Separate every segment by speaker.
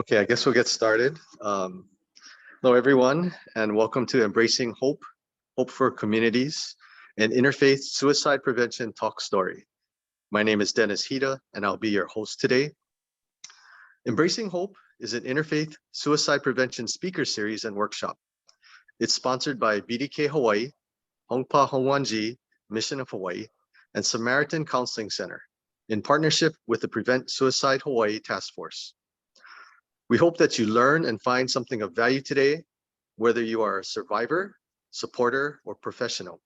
Speaker 1: Okay, I guess we'll get started. Hello, everyone, and welcome to Embracing Hope, Hope for Communities, an Interfaith Suicide Prevention Talk Story. My name is Dennis Hida, and I'll be your host today. Embracing Hope is an interfaith suicide prevention speaker series and workshop. It's sponsored by BDK Hawaii, Hongpa Hongwanji, Mission of Hawaii, and Samaritan Counseling Center in partnership with the Prevent Suicide Hawaii Task Force. We hope that you learn and find something of value today, whether you are a survivor, supporter, or professional.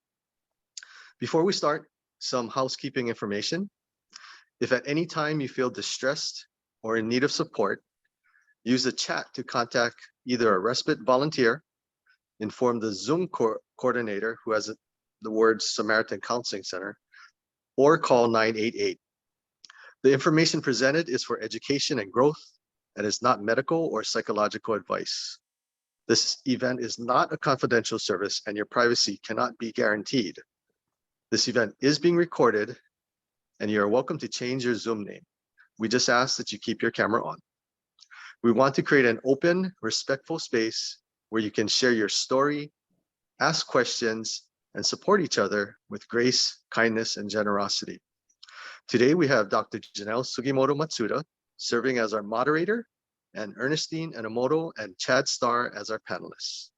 Speaker 1: Before we start, some housekeeping information. If at any time you feel distressed or in need of support, use the chat to contact either a respite volunteer, inform the Zoom coordinator who has the words Samaritan Counseling Center, or call 988. The information presented is for education and growth and is not medical or psychological advice. This event is not a confidential service and your privacy cannot be guaranteed. This event is being recorded and you are welcome to change your Zoom name. We just ask that you keep your camera on. We want to create an open, respectful space where you can share your story, ask questions, and support each other with grace, kindness, and generosity. Today we have Dr. Jeanelle Sugimoto Matsuda serving as our moderator, and Ernestine Enomoto and Chad Starr as our panelists.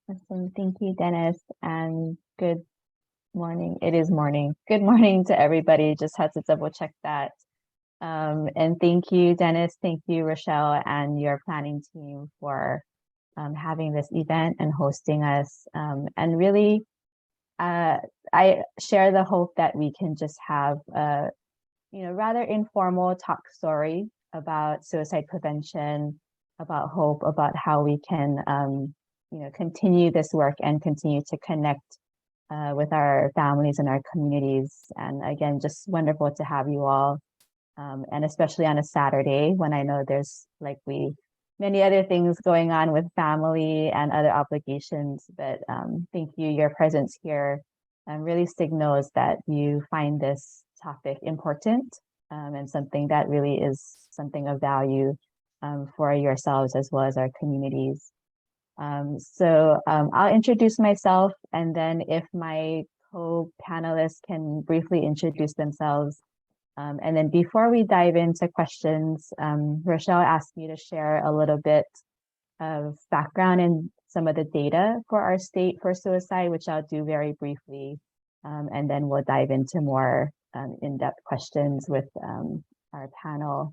Speaker 2: Awesome. Thank you, Dennis, and good morning. It is morning. Good morning to everybody. Just had to double check that. And thank you, Dennis. Thank you, Rochelle, and your planning team for having this event and hosting us. And really, I share the hope that we can just have a, rather informal talk story about suicide prevention, about hope, about how we can, continue this work and continue to connect with our families and our communities. And again, just wonderful to have you all. And especially on a Saturday when I know there's likely many other things going on with family and other obligations. But thank you, your presence here really signals that you find this topic important and something that really is something of value for yourselves as well as our communities. So I'll introduce myself, and then if my co-panelists can briefly introduce themselves. And then before we dive into questions, Rochelle asked me to share a little bit of background and some of the data for our state for suicide, which I'll do very briefly. And then we'll dive into more in-depth questions with our panel.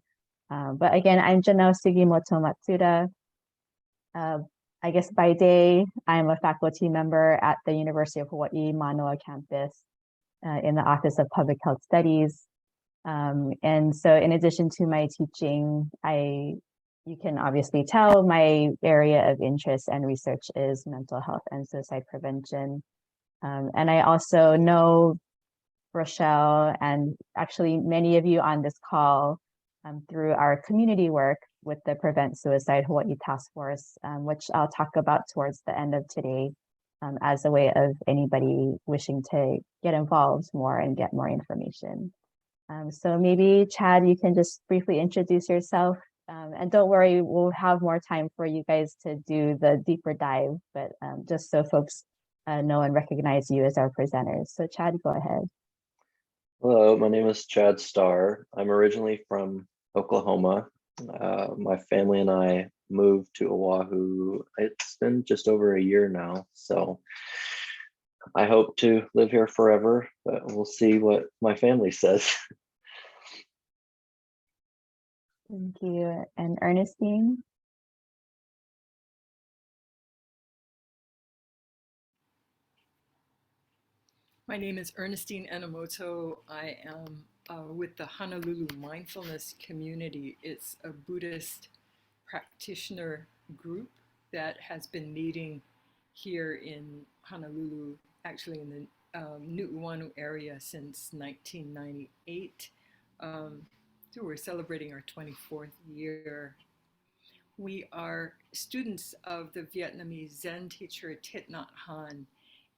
Speaker 2: But again, I'm Jeanelle Sugimoto Matsuda. I guess by day, I'm a faculty member at the University of Hawaii Manoa campus in the Office of Public Health Studies. And so in addition to my teaching, you can obviously tell my area of interest and research is mental health and suicide prevention. And I also know Rochelle and actually many of you on this call through our community work with the Prevent Suicide Hawaii Task Force, which I'll talk about towards the end of today as a way of anybody wishing to get involved more and get more information. So maybe Chad, you can just briefly introduce yourself. And don't worry, we'll have more time for you guys to do the deeper dive, but just so folks know and recognize you as our presenters. So Chad, go ahead.
Speaker 3: Hello, my name is Chad Starr. I'm originally from Oklahoma. My family and I moved to Oahu. It's been just over a year now, so I hope to live here forever, but we'll see what my family says.
Speaker 2: Thank you. And Ernestine?
Speaker 4: My name is Ernestine Enomoto. I am with the Honolulu Mindfulness Community. It's a Buddhist practitioner group that has been meeting here in Honolulu, actually in the Nu'uanu area since 1998. So we're celebrating our 24th year. We are students of the Vietnamese Zen teacher Thich Nhat Hanh,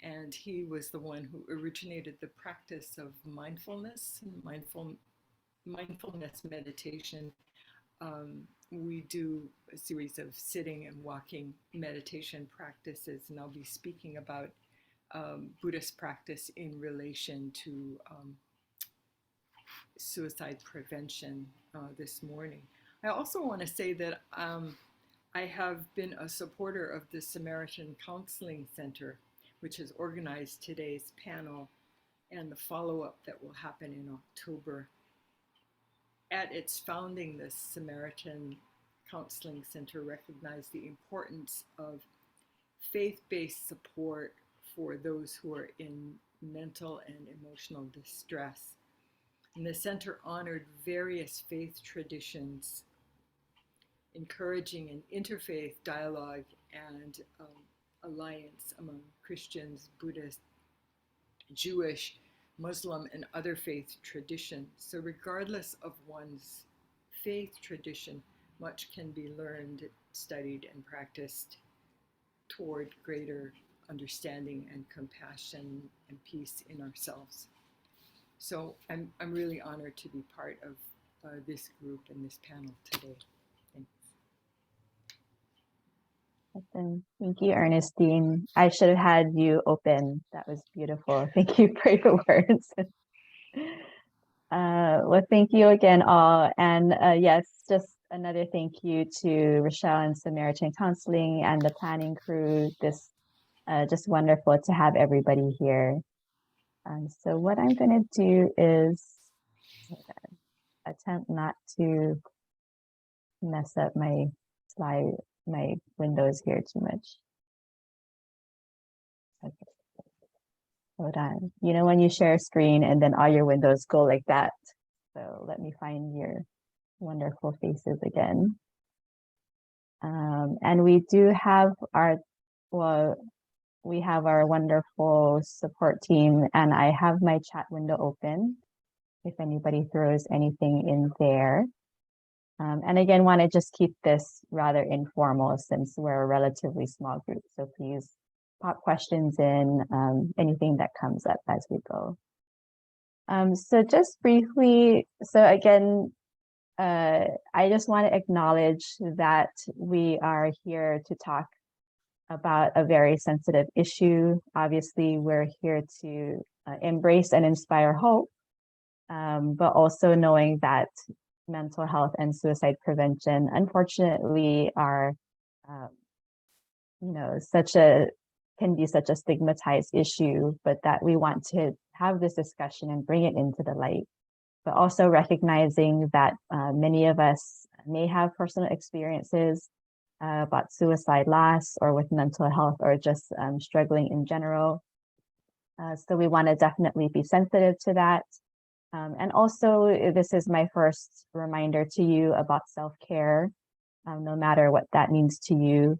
Speaker 4: and he was the one who originated the practice of mindfulness and mindfulness meditation. We do a series of sitting and walking meditation practices, and I'll be speaking about Buddhist practice in relation to suicide prevention this morning. I also want to say that I have been a supporter of the Samaritan Counseling Center, which has organized today's panel and the follow-up that will happen in October. At its founding, the Samaritan Counseling Center recognized the importance of faith-based support for those who are in mental and emotional distress. And the center honored various faith traditions, encouraging an interfaith dialogue and alliance among Christians, Buddhists, Jewish, Muslim, and other faith traditions. So regardless of one's faith tradition, much can be learned, studied, and practiced toward greater understanding and compassion and peace in ourselves. So I'm really honored to be part of this group and this panel today. Thanks.
Speaker 2: Awesome. Thank you, Ernestine. I should have had you open. That was beautiful. Thank you for your words. Well, thank you again, all. And yes, just another thank you to Rochelle and Samaritan Counseling and the planning crew. This just wonderful to have everybody here. So what I'm going to do is, attempt not to mess up my windows here too much. Okay. Hold on. You know when you share a screen and then all your windows go like that. So let me find your wonderful faces again. And we do have we have our wonderful support team, and I have my chat window open if anybody throws anything in there. And again, want to just keep this rather informal since we're a relatively small group. So please pop questions in, anything that comes up as we go. So just briefly, so again, I just want to acknowledge that we are here to talk about a very sensitive issue. Obviously, we're here to embrace and inspire hope, but also knowing that mental health and suicide prevention, unfortunately, are, can be such a stigmatized issue, but that we want to have this discussion and bring it into the light. But also recognizing that many of us may have personal experiences about suicide loss or with mental health or just struggling in general. So we want to definitely be sensitive to that. And also, this is my first reminder to you about self-care, no matter what that means to you,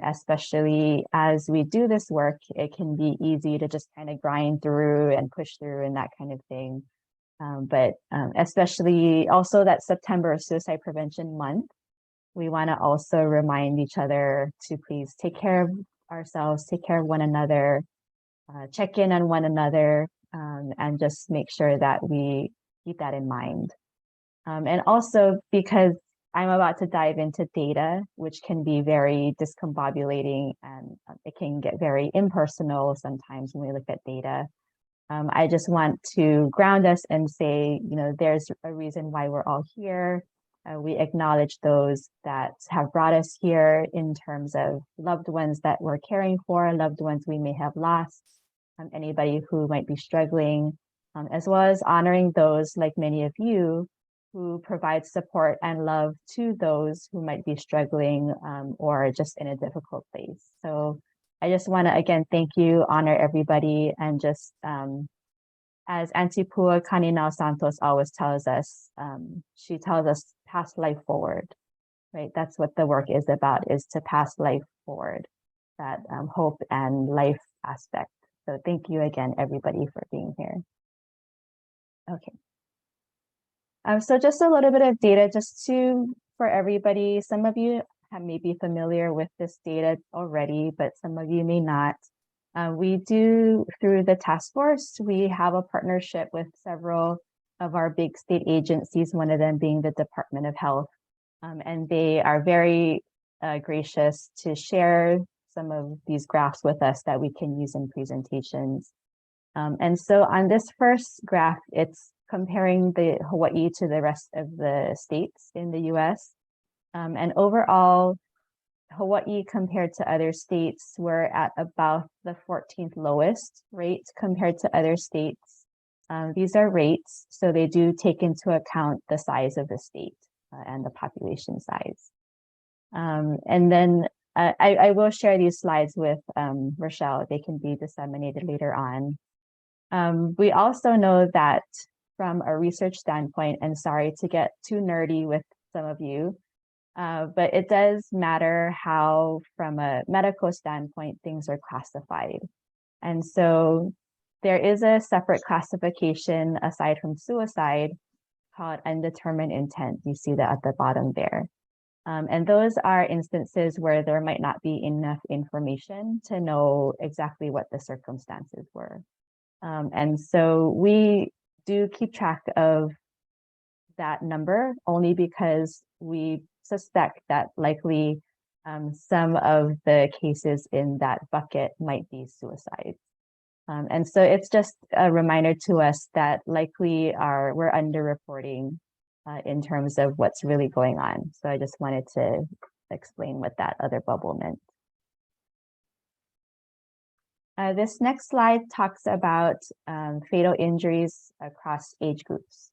Speaker 2: especially as we do this work, it can be easy to just kind of grind through and push through and that kind of thing. But especially also that September is Suicide Prevention Month, we want to also remind each other to please take care of ourselves, take care of one another, check in on one another, and just make sure that we keep that in mind. And also because I'm about to dive into data, which can be very discombobulating and it can get very impersonal sometimes when we look at data. I just want to ground us and say, there's a reason why we're all here. We acknowledge those that have brought us here in terms of loved ones that we're caring for, loved ones we may have lost, anybody who might be struggling, as well as honoring those like many of you who provide support and love to those who might be struggling or just in a difficult place. So I just want to, again, thank you, honor everybody, and just as Auntie Pua Kaninao Santos always tells us, she tells us, pass life forward, right? That's what the work is about, is to pass life forward, that hope and life aspect. So thank you again, everybody, for being here. Okay. So just a little bit of data for everybody. Some of you may be familiar with this data already, but some of you may not. We do, through the task force, we have a partnership with several of our big state agencies, one of them being the Department of Health. And they are very gracious to share some of these graphs with us that we can use in presentations. And so on this first graph, it's comparing the Hawaii to the rest of the states in the US. And overall, Hawaii compared to other states, we're at about the 14th lowest rate compared to other states. These are rates, so they do take into account the size of the state and the population size. And then I will share these slides with Rochelle. They can be disseminated later on. We also know that from a research standpoint, and sorry to get too nerdy with some of you, but it does matter how, from a medical standpoint, things are classified. And so there is a separate classification aside from suicide called undetermined intent. You see that at the bottom there. And those are instances where there might not be enough information to know exactly what the circumstances were. And so we do keep track of that number only because we suspect that likely some of the cases in that bucket might be suicides. And so it's just a reminder to us that likely we're underreporting in terms of what's really going on. So I just wanted to explain what that other bubble meant. This next slide talks about fatal injuries across age groups.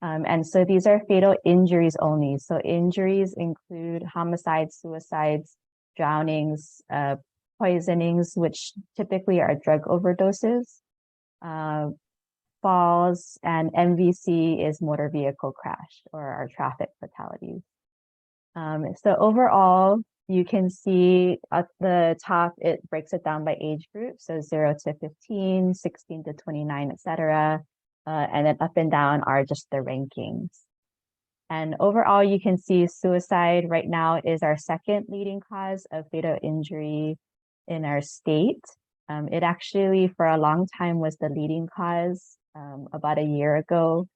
Speaker 2: And so these are fatal injuries only. So injuries include homicides, suicides, drownings, poisonings, which typically are drug overdoses, falls, and MVC is motor vehicle crash or our traffic fatalities. So overall, you can see at the top, it breaks it down by age group. So 0 to 15, 16 to 29, etc. And then up and down are just the rankings. And overall, you can see suicide right now is our second leading cause of fatal injury in our state. It actually, for a long time, was the leading cause. About a year ago,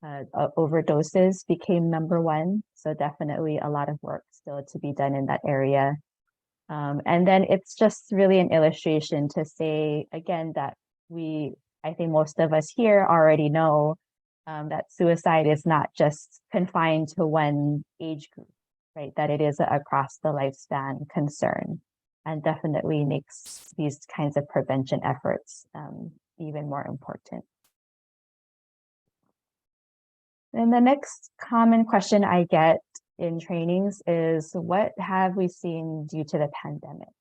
Speaker 2: overdoses became #1. So definitely a lot of work still to be done in that area. And then it's just really an illustration to say, again, that I think most of us here already know that suicide is not just confined to one age group, right? That it is across the lifespan concern, and definitely makes these kinds of prevention efforts even more important. And the next common question I get in trainings is, what have we seen due to the pandemic?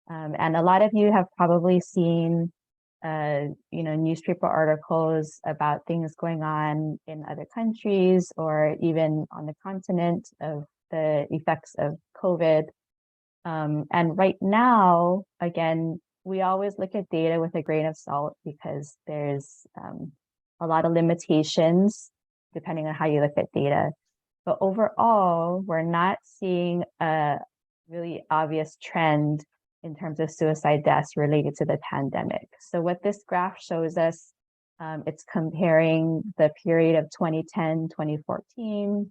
Speaker 2: And a lot of you have probably seen newspaper articles about things going on in other countries or even on the continent of the effects of COVID. And right now, again, we always look at data with a grain of salt because there's a lot of limitations depending on how you look at data. But overall, we're not seeing a really obvious trend in terms of suicide deaths related to the pandemic. So what this graph shows us, it's comparing the period of 2010, 2014,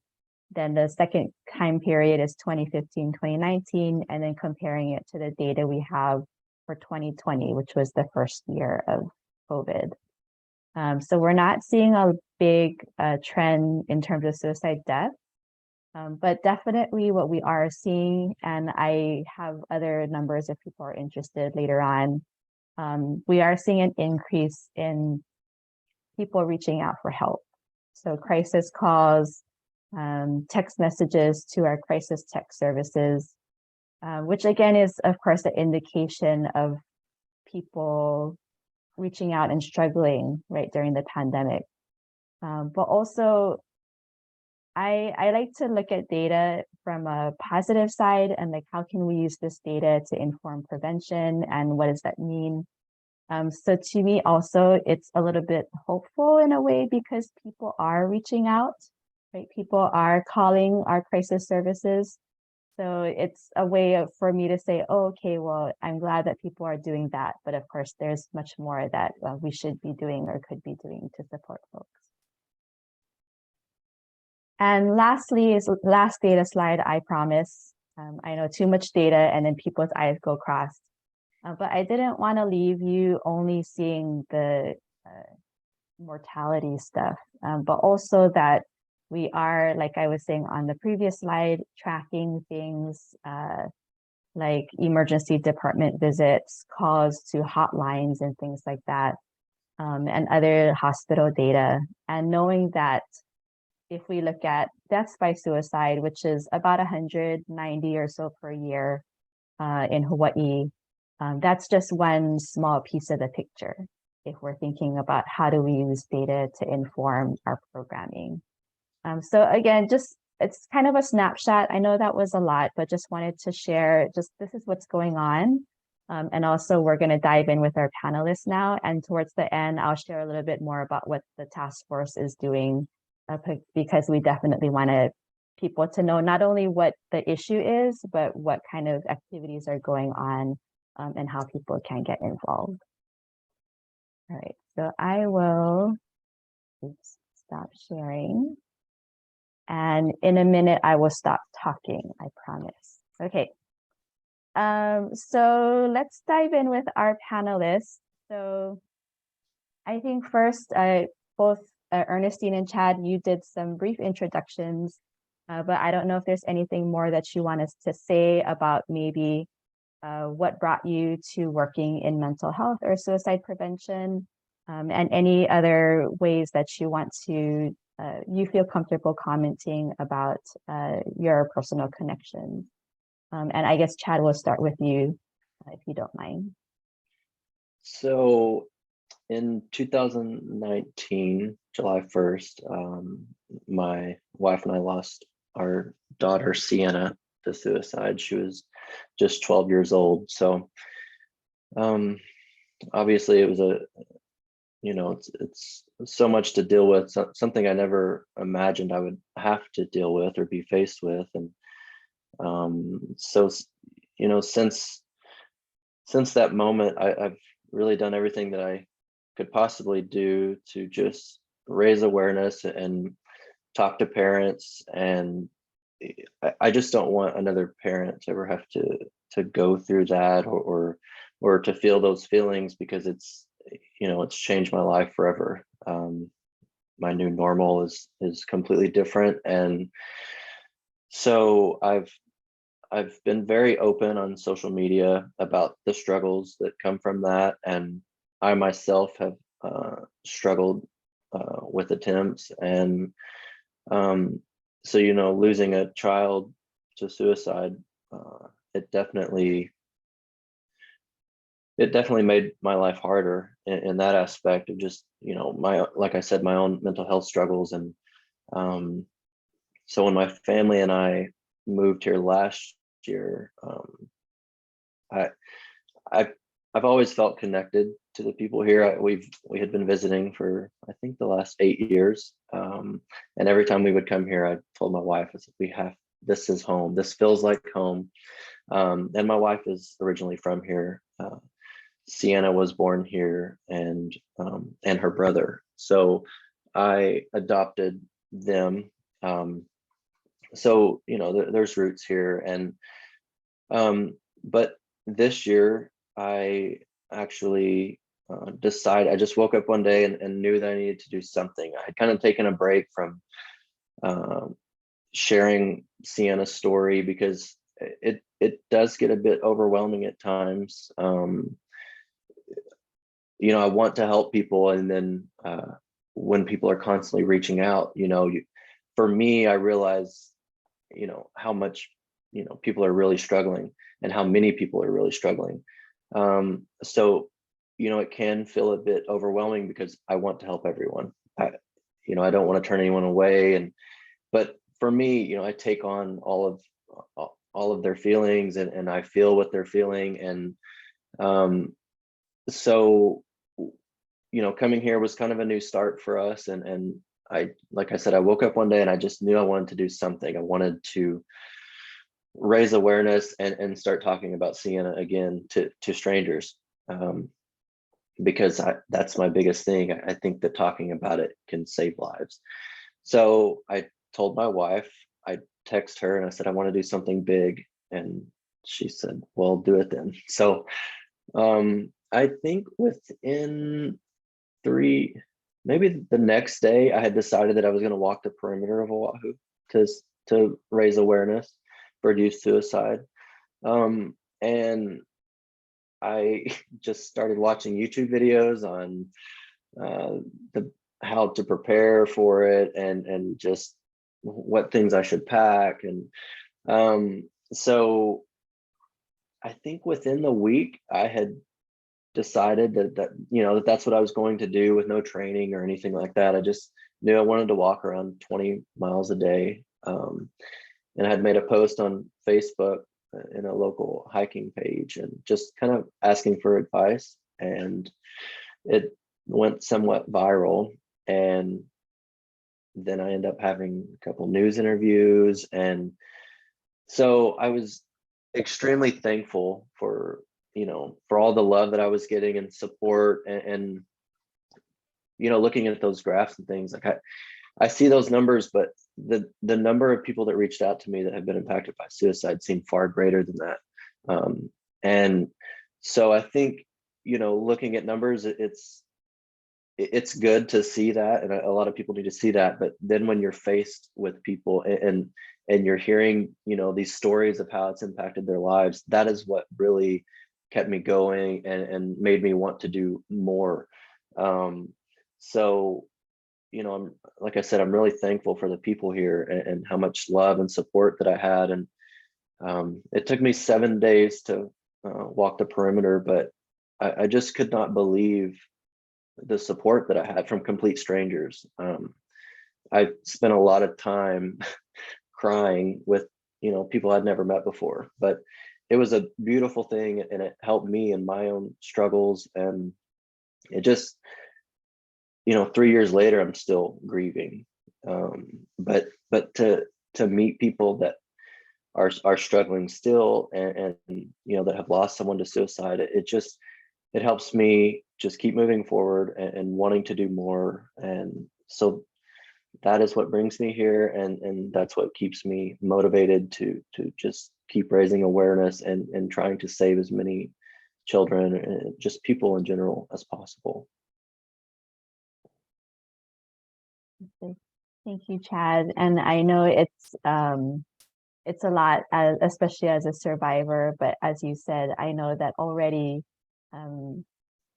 Speaker 2: then the second time period is 2015, 2019, and then comparing it to the data we have for 2020, which was the first year of COVID. So we're not seeing a big trend in terms of suicide death. But definitely what we are seeing, and I have other numbers if people are interested later on, we are seeing an increase in people reaching out for help. So crisis calls, text messages to our crisis text services, which again is of course an indication of people reaching out and struggling right during the pandemic. But also, I like to look at data from a positive side and like, how can we use this data to inform prevention and what does that mean? So to me also, it's a little bit hopeful in a way because people are reaching out, right? People are calling our crisis services. So it's a way for me to say, oh, okay, well, I'm glad that people are doing that. But of course, there's much more that we should be doing or could be doing to support folks. And lastly is last data slide, I promise. I know too much data and then people's eyes go crossed. But I didn't want to leave you only seeing the mortality stuff, but also that we are, like I was saying on the previous slide, tracking things like emergency department visits, calls to hotlines and things like that, and other hospital data. And knowing that if we look at deaths by suicide, which is about 190 or so per year in Hawaii, that's just one small piece of the picture if we're thinking about how do we use data to inform our programming. So again, it's kind of a snapshot. I know that was a lot, but just wanted to share this is what's going on. And also we're going to dive in with our panelists now. And towards the end, I'll share a little bit more about what the task force is doing, because we definitely want people to know not only what the issue is, but what kind of activities are going on and how people can get involved. All right, so I will stop sharing. And in a minute, I will stop talking, I promise. Okay, so let's dive in with our panelists. So I think first, both Ernestine and Chad, you did some brief introductions, but I don't know if there's anything more that you want us to say about maybe what brought you to working in mental health or suicide prevention, and any other ways that you want to you feel comfortable commenting about your personal connections. And I guess Chad will start with you, if you don't mind.
Speaker 3: So in 2019, July 1st, my wife and I lost our daughter, Sienna, to suicide. She was just 12 years old. So obviously it was it's so much to deal with, something I never imagined I would have to deal with or be faced with. And so, since that moment, I've really done everything that I could possibly do to just raise awareness and talk to parents. And I just don't want another parent to ever have to go through that or to feel those feelings, because it's changed my life forever. My new normal is completely different. And so I've been very open on social media about the struggles that come from that. And I myself have struggled with attempts. And so, losing a child to suicide, it definitely made my life harder in that aspect of just, like I said, my own mental health struggles. And so when my family and I moved here last year, I've always felt connected to the people here. We had been visiting for, I think, the last 8 years. And every time we would come here, I told my wife, I said, this is home. This feels like home. And my wife is originally from here. Sienna was born here, and her brother. So I adopted them. So there's roots here. And but this year I actually decided. I just woke up one day and knew that I needed to do something. I had kind of taken a break from sharing Sienna's story, because it does get a bit overwhelming at times. I want to help people, and then when people are constantly reaching out, for me, I realize how much people are really struggling, and how many people are really struggling. So it can feel a bit overwhelming, because I want to help everyone. I don't want to turn anyone away, but for me, I take on all of their feelings, and I feel what they're feeling. And so coming here was kind of a new start for us. And like I said, I woke up one day and I just knew I wanted to do something. I wanted to raise awareness and start talking about Sienna again to strangers, because that's my biggest thing. I think that talking about it can save lives. So I told my wife, I texted her and I said, I want to do something big. And she said, well, do it then. So I think within maybe the next day, I had decided that I was going to walk the perimeter of Oahu to raise awareness for youth suicide. And I just started watching YouTube videos on how to prepare for it, and just what things I should pack. And so I think within the week, I had decided that's what I was going to do, with no training or anything like that. I just knew I wanted to walk around 20 miles a day. And I had made a post on Facebook in a local hiking page, and just kind of asking for advice. And it went somewhat viral. And then I ended up having a couple news interviews. And so I was extremely thankful for all the love that I was getting and support, and looking at those graphs and things, like I see those numbers, but the number of people that reached out to me that have been impacted by suicide seem far greater than that. And so I think, looking at numbers, it's good to see that, and a lot of people need to see that. But then when you're faced with people and you're hearing, these stories of how it's impacted their lives, that is what really kept me going and made me want to do more. So I'm, like I said, I'm really thankful for the people here and how much love and support that I had. And it took me 7 days to walk the perimeter, but I just could not believe the support that I had from complete strangers. I spent a lot of time crying with, people I'd never met before, but it was a beautiful thing, and it helped me in my own struggles. And it just, 3 years later, I'm still grieving. But to meet people that are struggling still, and that have lost someone to suicide, it helps me just keep moving forward and wanting to do more. And so that is what brings me here, and that's what keeps me motivated to just keep raising awareness and trying to save as many children and just people in general as possible.
Speaker 2: Thank you, Chad. And I know it's a lot, especially as a survivor, but as you said, I know that already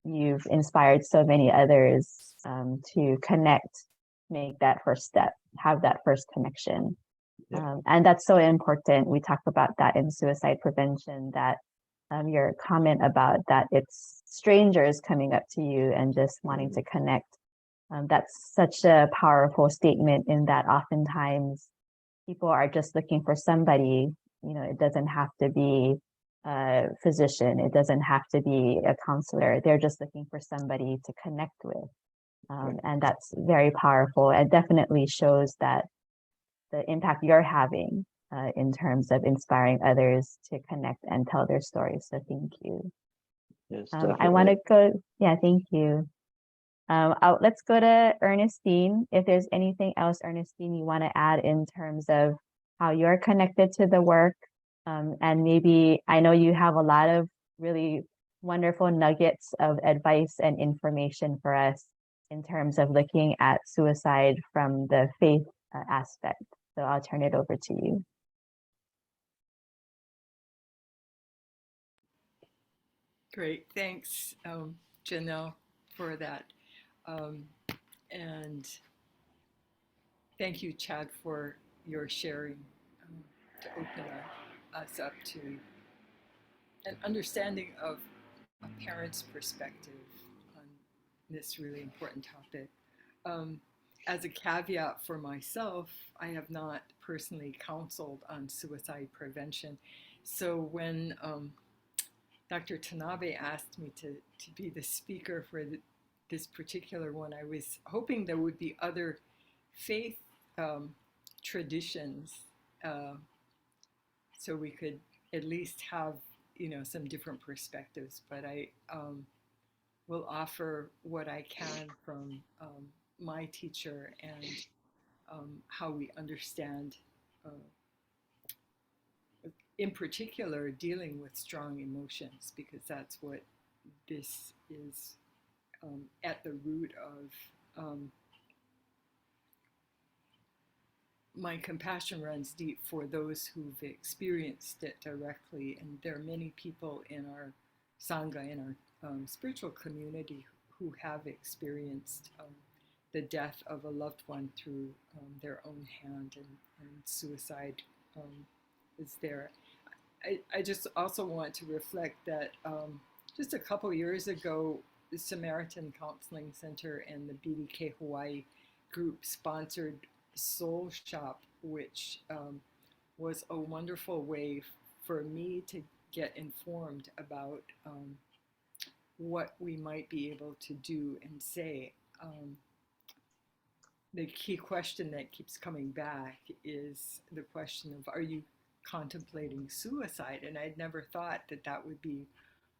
Speaker 2: you've inspired so many others to connect, make that first step, have that first connection.
Speaker 3: Yeah.
Speaker 2: And that's so important. We talk about that in suicide prevention, that your comment about that it's strangers coming up to you and just wanting to connect. That's such a powerful statement, in that oftentimes people are just looking for somebody. It doesn't have to be a physician, it doesn't have to be a counselor. They're just looking for somebody to connect with. And that's very powerful, and definitely shows that the impact you're having in terms of inspiring others to connect and tell their stories. So thank you.
Speaker 3: Yes,
Speaker 2: I want to go, thank you. Let's go to Ernestine. If there's anything else, Ernestine, you want to add in terms of how you're connected to the work. And maybe, I know you have a lot of really wonderful nuggets of advice and information for us in terms of looking at suicide from the faith aspect. So I'll turn it over to you.
Speaker 4: Great, thanks, Jeanelle, for that. And thank you, Chad, for your sharing to open us up to an understanding of a parent's perspective on this really important topic. As a caveat for myself, I have not personally counseled on suicide prevention. So when Dr. Tanabe asked me to be the speaker for this particular one, I was hoping there would be other faith traditions, so we could at least have some different perspectives. But I will offer what I can from my teacher and how we understand, in particular, dealing with strong emotions, because that's what this is at the root of. My compassion runs deep for those who've experienced it directly, and there are many people in our Sangha, in our spiritual community, who have experienced the death of a loved one through their own hand, and suicide is there. I just also want to reflect that just a couple years ago, the Samaritan Counseling Center and the BDK Hawai'i group sponsored Soul Shop, which was a wonderful way for me to get informed about what we might be able to do and say. The key question that keeps coming back is the question of, are you contemplating suicide? And I'd never thought that that would be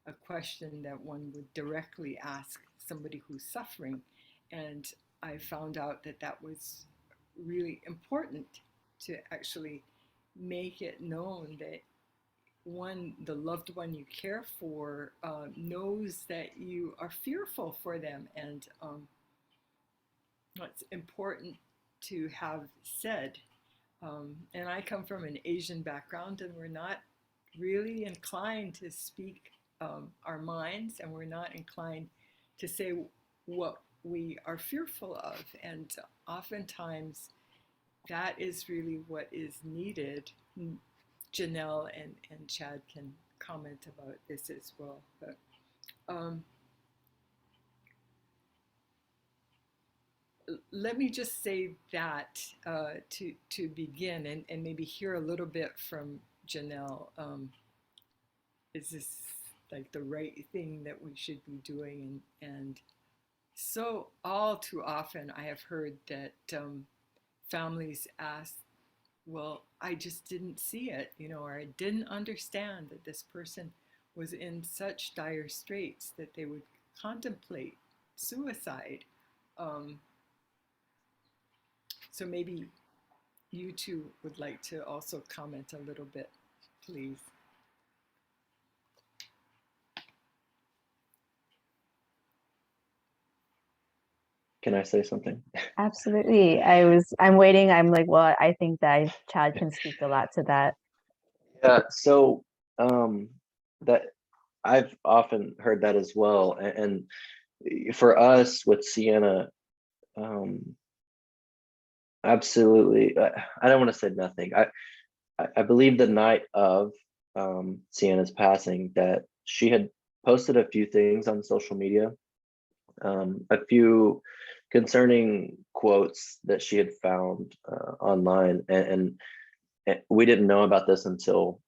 Speaker 4: a question that one would directly ask somebody who's suffering. And I found out that that was really important, to actually make it known that the loved one you care for knows that you are fearful for them, and it's important to have said. And I come from an Asian background, and we're not really inclined to speak our minds, and we're not inclined to say what we are fearful of. And oftentimes that is really what is needed. Jeanelle and Chad can comment about this as well. But let me just say that to begin, and maybe hear a little bit from Jeanelle. Is this like the right thing that we should be doing? And so all too often I have heard that families ask, well, I just didn't see it, or I didn't understand that this person was in such dire straits that they would contemplate suicide. So maybe you two would like to also comment a little bit, please.
Speaker 3: Can I say something?
Speaker 2: Absolutely. I'm waiting. I'm like, well, I think that Chad can speak a lot to that.
Speaker 3: Yeah, so that I've often heard that as well. And for us with Sienna, absolutely, I don't want to say nothing. I believe the night of Sienna's passing that she had posted a few things on social media, a few concerning quotes that she had found online, and we didn't know about this until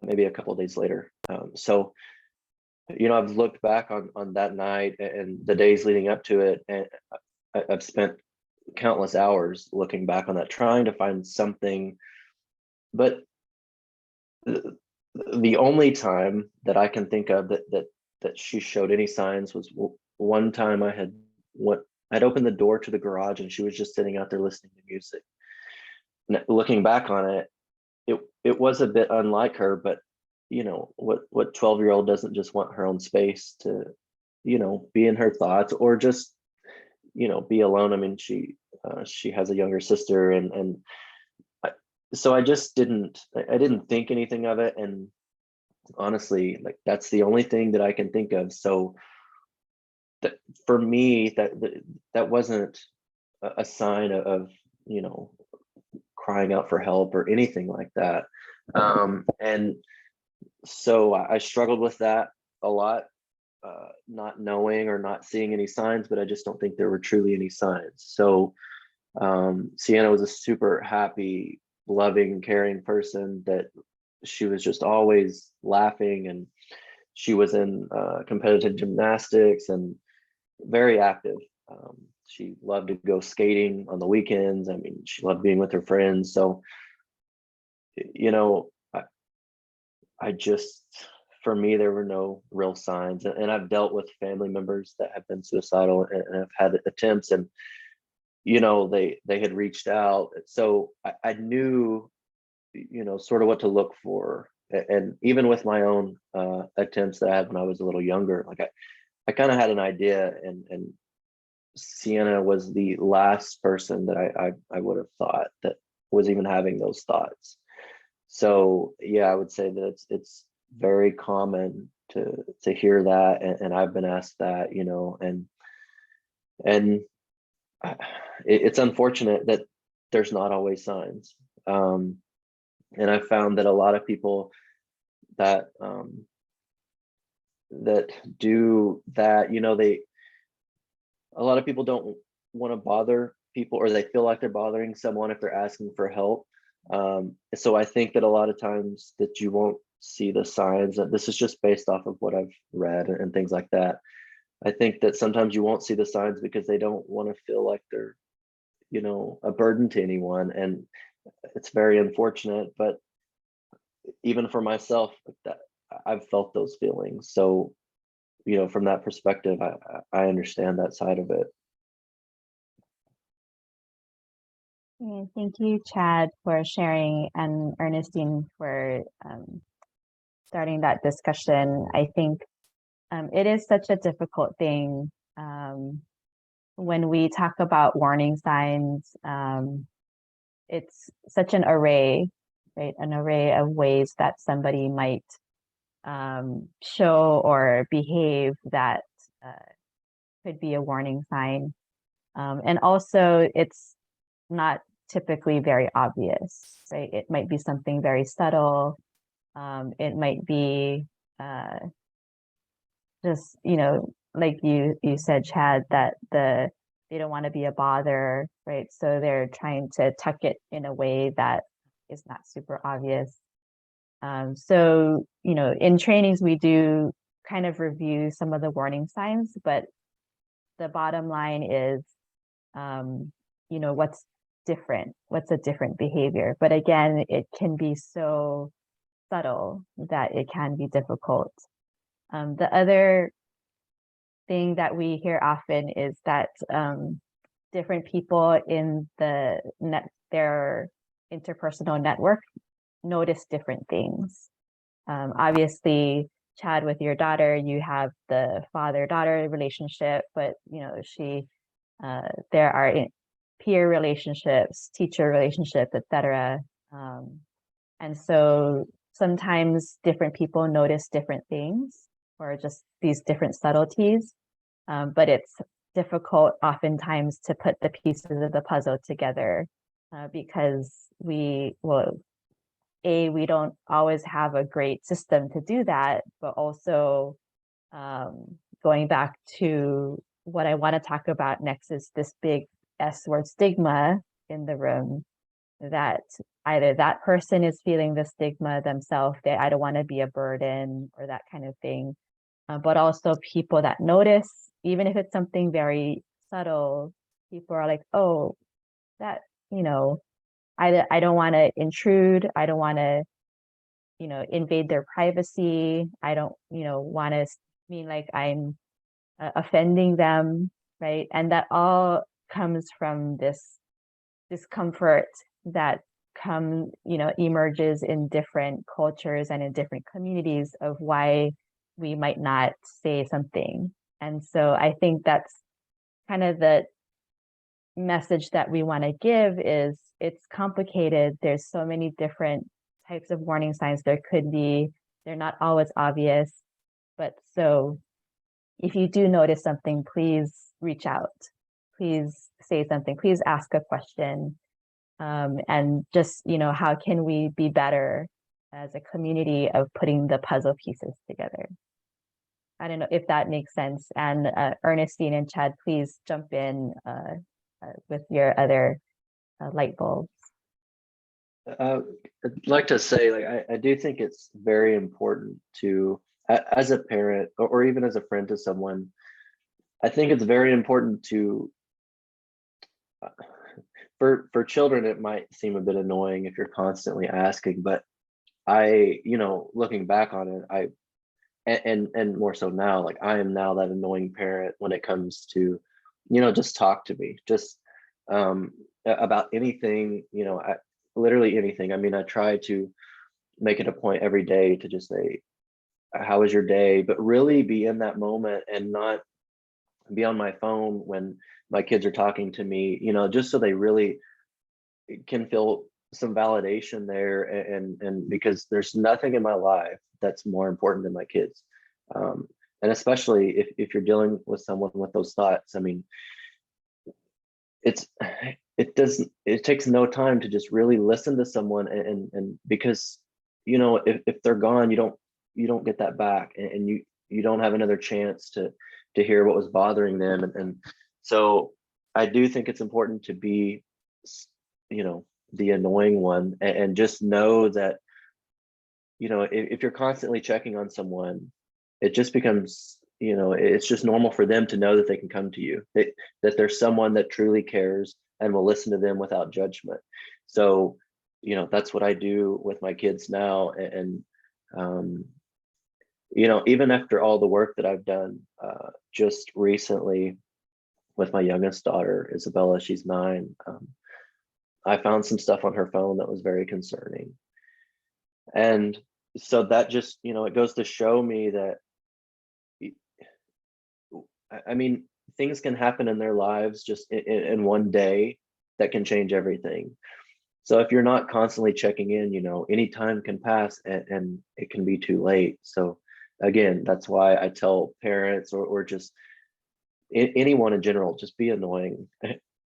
Speaker 3: maybe a couple of days later. So, I've looked back on that night and the days leading up to it, and I've spent countless hours looking back on that, trying to find something. But the only time that I can think of that she showed any signs was one time I'd opened the door to the garage and she was just sitting out there listening to music. And looking back on it, it was a bit unlike her, but what 12-year-old doesn't just want her own space to, be in her thoughts or just, be alone. I mean, she has a younger sister, and so I didn't think anything of it. And honestly, like, that's the only thing that I can think of. So that for me, that wasn't a sign of, crying out for help or anything like that. And so I struggled with that a lot, not knowing or not seeing any signs, but I just don't think there were truly any signs. So Sienna was a super happy, loving, caring person that she was just always laughing, and she was in competitive gymnastics and very active. She loved to go skating on the weekends. I mean, she loved being with her friends. So, I just, for me, there were no real signs. And I've dealt with family members that have been suicidal and have had attempts, and, they had reached out. So I knew, sort of what to look for. And even with my own attempts that I had when I was a little younger, like I kind of had an idea, and Sienna was the last person that I would have thought that was even having those thoughts. So yeah, I would say that it's very common to hear that, and I've been asked that, and it's unfortunate that there's not always signs. And I found that a lot of people that that do that, a lot of people don't want to bother people, or they feel like they're bothering someone if they're asking for help. So I think that a lot of times that you won't see the signs. That this is just based off of what I've read and things like that. I think that sometimes you won't see the signs because they don't want to feel like they're, a burden to anyone, and it's very unfortunate. But even for myself, like that, I've felt those feelings. So, from that perspective, I understand that side of it.
Speaker 2: Yeah, thank you, Chad, for sharing, and Ernestine for starting that discussion. I think it is such a difficult thing when we talk about warning signs. It's such an array, right? An array of ways that somebody might show or behave that could be a warning sign. And also it's not typically very obvious, right? It might be something very subtle. It might be just, like you said, Chad, that they don't want to be a bother, right? So they're trying to tuck it in a way that is not super obvious. So, in trainings, we do kind of review some of the warning signs, but the bottom line is, what's different? What's a different behavior? But again, it can be so subtle that it can be difficult. The other thing that we hear often is that different people in their interpersonal network notice different things. Obviously, Chad, with your daughter, you have the father-daughter relationship, but there are peer relationships, teacher relationships, etc. And so sometimes different people notice different things or just these different subtleties, but it's difficult oftentimes to put the pieces of the puzzle together because we don't always have a great system to do that, but also going back to what I want to talk about next is this big S word, stigma, in the room, that either that person is feeling the stigma themselves, that I don't want to be a burden or that kind of thing, but also people that notice, even if it's something very subtle, people are like, oh, that, I don't want to intrude. I don't want to, invade their privacy. I don't, want to mean like I'm offending them, right? And that all comes from this discomfort that emerges in different cultures and in different communities of why we might not say something. And so I think that's kind of the message that we want to give is it's complicated. There's so many different types of warning signs there could be. They're not always obvious. But so if you do notice something, please reach out. Please say something. Please ask a question. And just, how can we be better as a community of putting the puzzle pieces together? I don't know if that makes sense. And Ernestine and Chad, please jump in with your other light bulbs.
Speaker 3: I'd like to say, like, I do think it's very important to, as a parent or even as a friend to someone, I think it's very important to, for children, it might seem a bit annoying if you're constantly asking, but looking back on it, and more so now, like I am now that annoying parent when it comes to, just talk to me, just about anything, literally anything. I mean, I try to make it a point every day to just say, how was your day? But really be in that moment and not be on my phone when my kids are talking to me, just so they really can feel some validation there. And because there's nothing in my life that's more important than my kids. And especially if you're dealing with someone with those thoughts, I mean, it takes no time to just really listen to someone and because, if they're gone, you don't get that back, and you don't have another chance to hear what was bothering them. And so I do think it's important to be, the annoying one, and just know that, if you're constantly checking on someone, it just becomes, it's just normal for them to know that they can come to you, that there's someone that truly cares and will listen to them without judgment. So, that's what I do with my kids now. And even after all the work that I've done, just recently with my youngest daughter, Isabella, she's 9, I found some stuff on her phone that was very concerning. And so that just, it goes to show me that, I mean, things can happen in their lives just in one day that can change everything. So if you're not constantly checking in, any time can pass and it can be too late. So again, that's why I tell parents or just anyone in general, just be annoying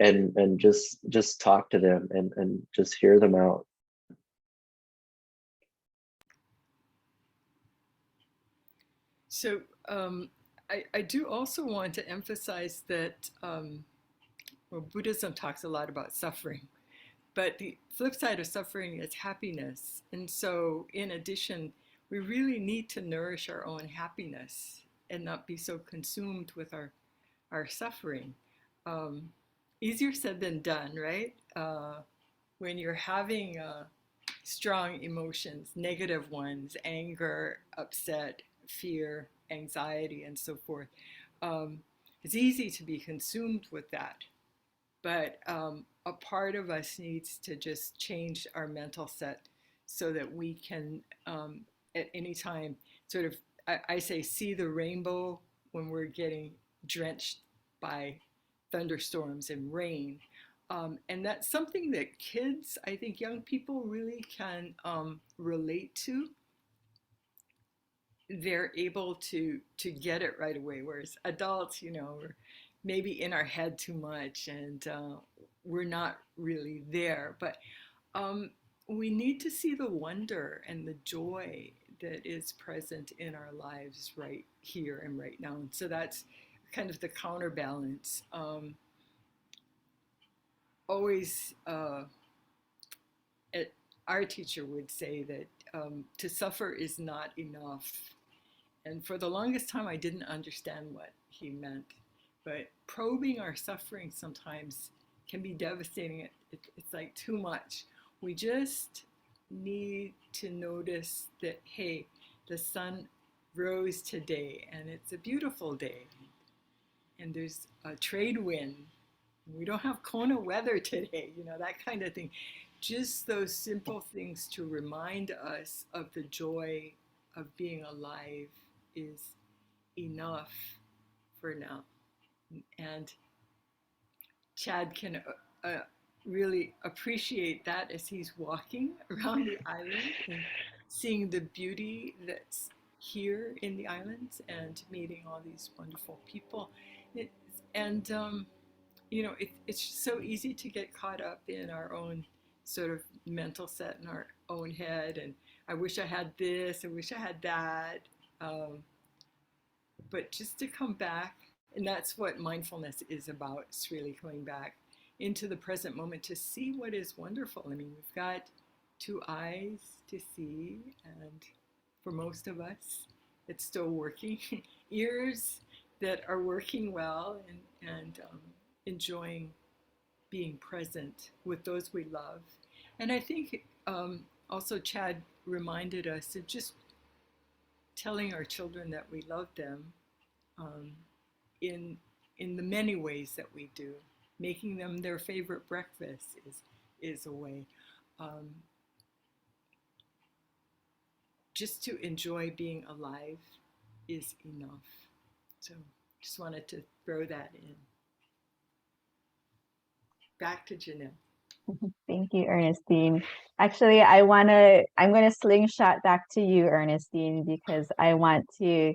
Speaker 3: and just talk to them and just hear them out.
Speaker 4: So I do also want to emphasize that well, Buddhism talks a lot about suffering, but the flip side of suffering is happiness. And so in addition, we really need to nourish our own happiness and not be so consumed with our suffering. Easier said than done, right? When you're having strong emotions, negative ones, anger, upset, fear, anxiety, and so forth. It's easy to be consumed with that, but a part of us needs to just change our mental set so that we can, at any time, sort of, I say, see the rainbow when we're getting drenched by thunderstorms and rain. And that's something that kids, I think young people really can relate to. They're able to get it right away, whereas adults, we're maybe in our head too much and we're not really there. But we need to see the wonder and the joy that is present in our lives right here and right now. And so that's kind of the counterbalance. Always, our teacher would say that to suffer is not enough. And for the longest time, I didn't understand what he meant. But probing our suffering sometimes can be devastating. It's like too much. We just need to notice that, hey, the sun rose today and it's a beautiful day. And there's a trade wind. We don't have Kona weather today, that kind of thing. Just those simple things to remind us of the joy of being alive is enough for now. And Chad can really appreciate that as he's walking around the island and seeing the beauty that's here in the islands and meeting all these wonderful people. It's so easy to get caught up in our own sort of mental set in our own head. And I wish I had this, I wish I had that. But just to come back, and that's what mindfulness is about. It's really coming back into the present moment to see what is wonderful. I mean, we've got two eyes to see, and for most of us, it's still working. Ears that are working well and enjoying being present with those we love. And I think also Chad reminded us of just telling our children that we love them in the many ways that we do. Making them their favorite breakfast is a way. Just to enjoy being alive is enough. So just wanted to throw that in. Back to Jeanelle.
Speaker 2: Thank you, Ernestine. Actually, I'm going to slingshot back to you, Ernestine, because I want to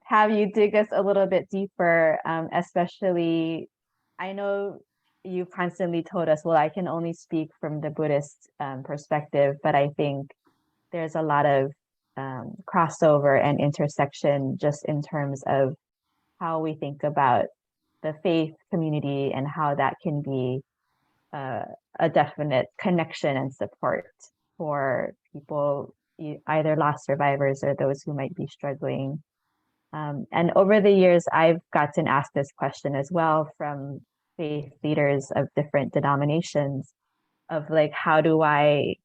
Speaker 2: have you dig us a little bit deeper, especially, I know you constantly told us, well, I can only speak from the Buddhist perspective, but I think there's a lot of crossover and intersection just in terms of how we think about the faith community and how that can be a definite connection and support for people, either lost survivors or those who might be struggling. And over the years, I've gotten asked this question as well from faith leaders of different denominations of like, how do I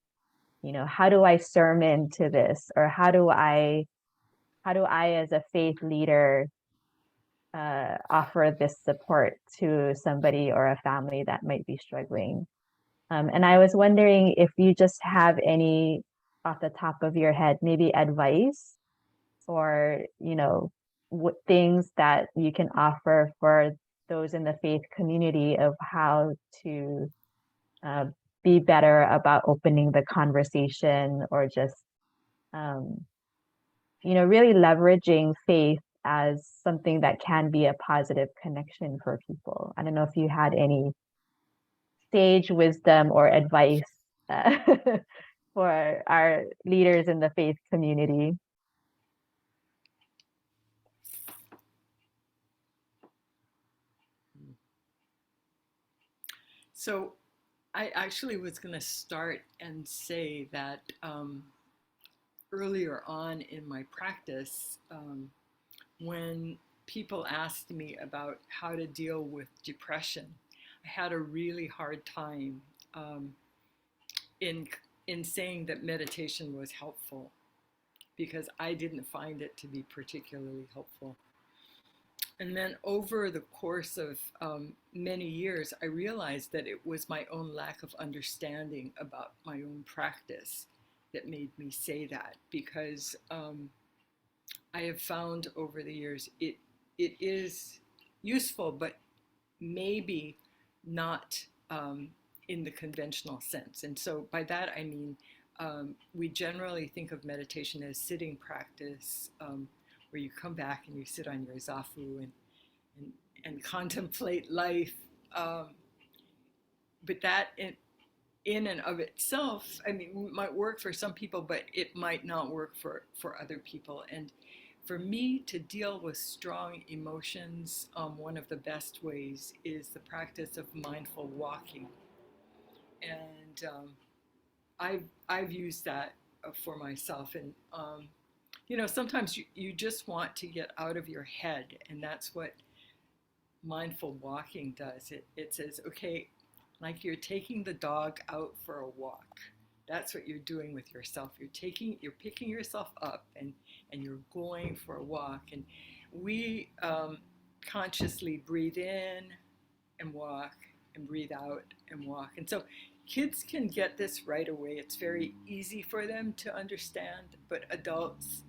Speaker 2: sermon to this? Or how do I as a faith leader offer this support to somebody or a family that might be struggling? And I was wondering if you just have any off the top of your head, maybe advice or, things that you can offer for those in the faith community of how to be better about opening the conversation or just, really leveraging faith as something that can be a positive connection for people. I don't know if you had any sage wisdom or advice for our leaders in the faith community.
Speaker 4: So I actually was going to start and say that earlier on in my practice, when people asked me about how to deal with depression, I had a really hard time in saying that meditation was helpful, because I didn't find it to be particularly helpful. And then over the course of many years, I realized that it was my own lack of understanding about my own practice that made me say that, because I have found over the years it is useful, but maybe not in the conventional sense. And so by that I mean we generally think of meditation as sitting practice, where you come back and you sit on your zafu and contemplate life. But that in and of itself, I mean, might work for some people, but it might not work for other people. And for me to deal with strong emotions, one of the best ways is the practice of mindful walking. And I've used that for myself. And you know, sometimes you just want to get out of your head, and that's what mindful walking does. It says, okay, like you're taking the dog out for a walk. That's what you're doing with yourself. You're picking yourself up and you're going for a walk. And we consciously breathe in and walk and breathe out and walk. And so kids can get this right away. It's very easy for them to understand, but adults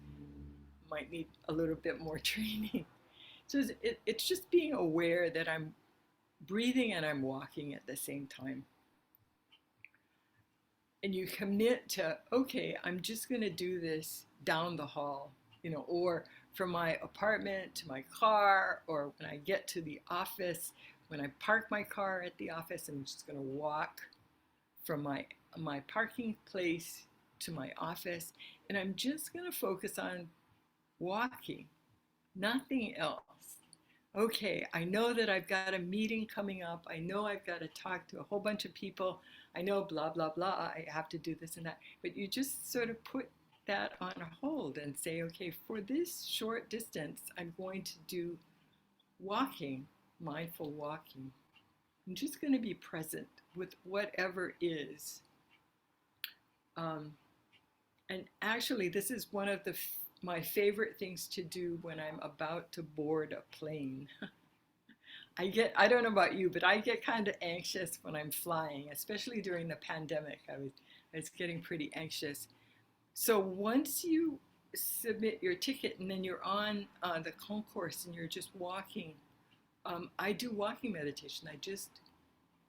Speaker 4: might need a little bit more training. So it's just being aware that I'm breathing and I'm walking at the same time. And you commit to, okay, I'm just going to do this down the hall, you know, or from my apartment to my car, or when I get to the office, when I park my car at the office, I'm just going to walk from my parking place to my office, and I'm just going to focus on walking, nothing else. Okay, I know that I've got a meeting coming up. I know I've got to talk to a whole bunch of people. I know blah, blah, blah. I have to do this and that. But you just sort of put that on hold and say, okay, for this short distance, I'm going to do walking, mindful walking. I'm just going to be present with whatever is. And actually, this is one of my favorite things to do when I'm about to board a plane. I don't know about you, but I get kind of anxious when I'm flying, especially during the pandemic. I was getting pretty anxious. So once you submit your ticket and then you're on the concourse and you're just walking, I do walking meditation. I just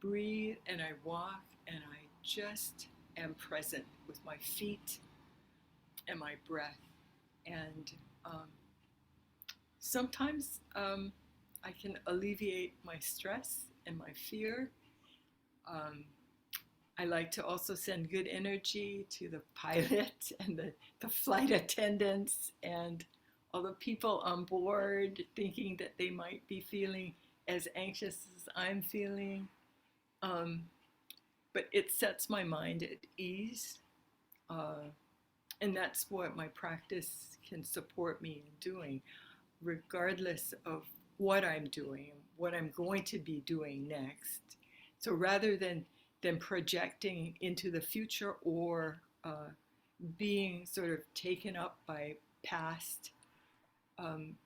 Speaker 4: breathe and I walk and I just am present with my feet and my breath. And sometimes I can alleviate my stress and my fear. I like to also send good energy to the pilot and the flight attendants and all the people on board, thinking that they might be feeling as anxious as I'm feeling. But it sets my mind at ease. And that's what my practice can support me in doing, regardless of what I'm doing, what I'm going to be doing next. So rather than projecting into the future or being sort of taken up by past,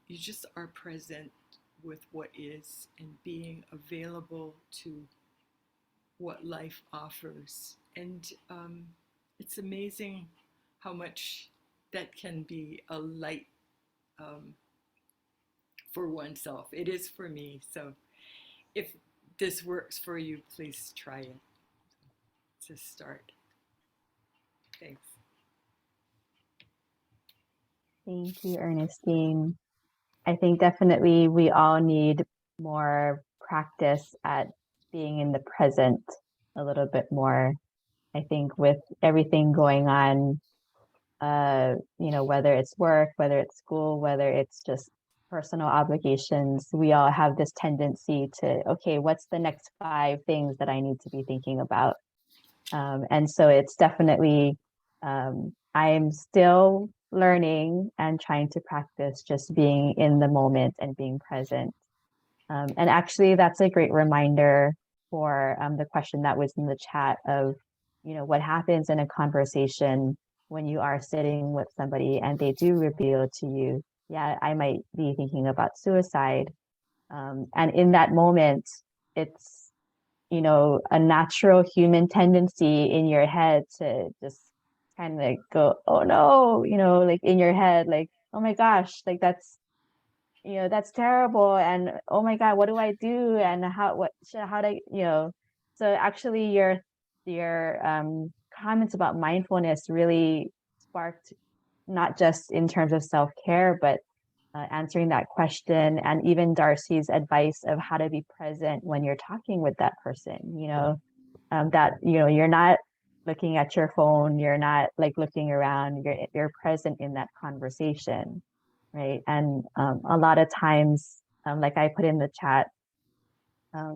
Speaker 4: you just are present with what is and being available to what life offers. And it's amazing how much that can be a light for oneself. It is for me. So if this works for you, please try it. It's a start. Thanks.
Speaker 2: Thank you, Ernestine. I think definitely we all need more practice at being in the present a little bit more. I think with everything going on, whether it's work, whether it's school, whether it's just personal obligations, we all have this tendency to, okay, what's the next 5 things that I need to be thinking about? And so it's definitely, I'm still learning and trying to practice just being in the moment and being present. And actually, that's a great reminder for the question that was in the chat of, what happens in a conversation when you are sitting with somebody and they do reveal to you, yeah, I might be thinking about suicide. And in that moment, it's, a natural human tendency in your head to just kind of go, oh no, like in your head, like, oh my gosh, like that's terrible. And oh my God, what do I do? And how do I, so actually your comments about mindfulness really sparked not just in terms of self-care, but answering that question, and even Darcy's advice of how to be present when you're talking with that person, that, you're not looking at your phone, you're not like looking around, you're present in that conversation, right? And a lot of times, like I put in the chat,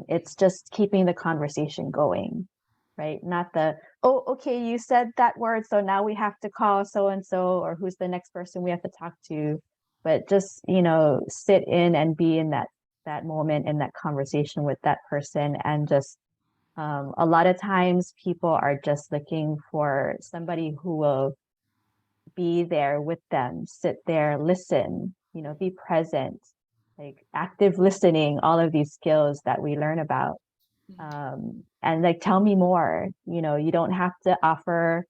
Speaker 2: it's just keeping the conversation going, right? Not the, oh, okay, you said that word, so now we have to call so and so, or who's the next person we have to talk to, but just, sit in and be in that moment, in that conversation with that person. And just a lot of times people are just looking for somebody who will be there with them, sit there, listen, be present, like active listening, all of these skills that we learn about. And like, tell me more, you don't have to offer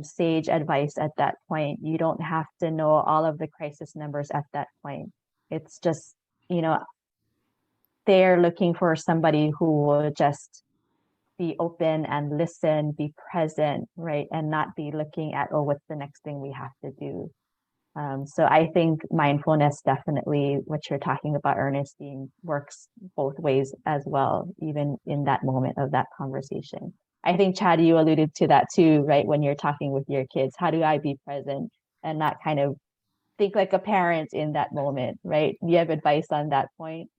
Speaker 2: sage advice at that point. You don't have to know all of the crisis numbers at that point. It's just, they're looking for somebody who will just be open and listen, be present, right? And not be looking at, oh, what's the next thing we have to do? So I think mindfulness definitely, what you're talking about, Ernestine, works both ways as well, even in that moment of that conversation. I think, Chad, you alluded to that too, right? When you're talking with your kids, how do I be present and not kind of think like a parent in that moment, right? Do you have advice on that point?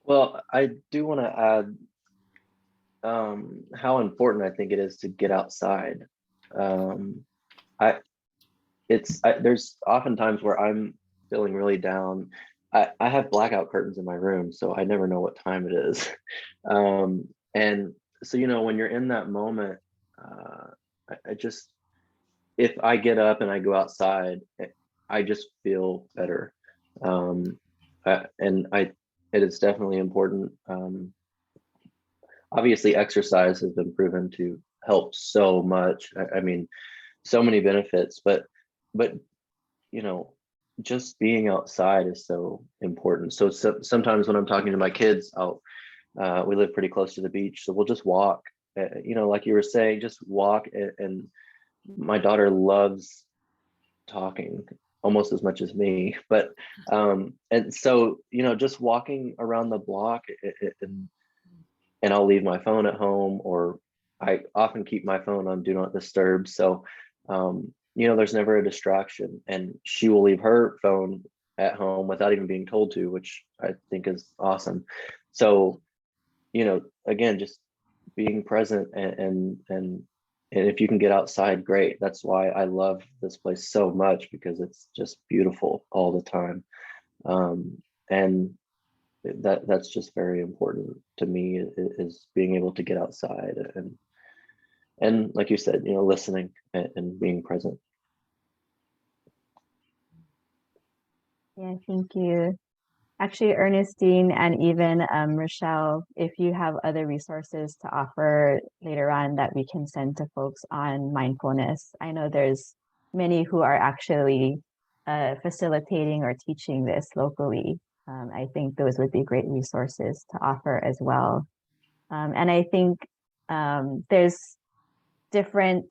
Speaker 3: Well, I do want to add how important I think it is to get outside. I there's often times where I'm feeling really down. I have blackout curtains in my room, so I never know what time it is. And so, when you're in that moment, I just, if I get up and I go outside, I just feel better. And it is definitely important. Obviously, exercise has been proven to help so much. I mean, so many benefits, but just being outside is so important. So sometimes when I'm talking to my kids, we live pretty close to the beach, so we'll just walk. Like you were saying, just walk. And my daughter loves talking almost as much as me, but and so just walking around the block, and I'll leave my phone at home, or I often keep my phone on do not disturb. So, there's never a distraction, and she will leave her phone at home without even being told to, which I think is awesome. So, again, just being present, and if you can get outside, great. That's why I love this place so much, because it's just beautiful all the time. And that's just very important to me, is being able to get outside and like you said, listening and being present.
Speaker 2: Yeah, thank you. Actually, Ernestine and even Rochelle, if you have other resources to offer later on that we can send to folks on mindfulness. I know there's many who are actually facilitating or teaching this locally. I think those would be great resources to offer as well. And I think there's different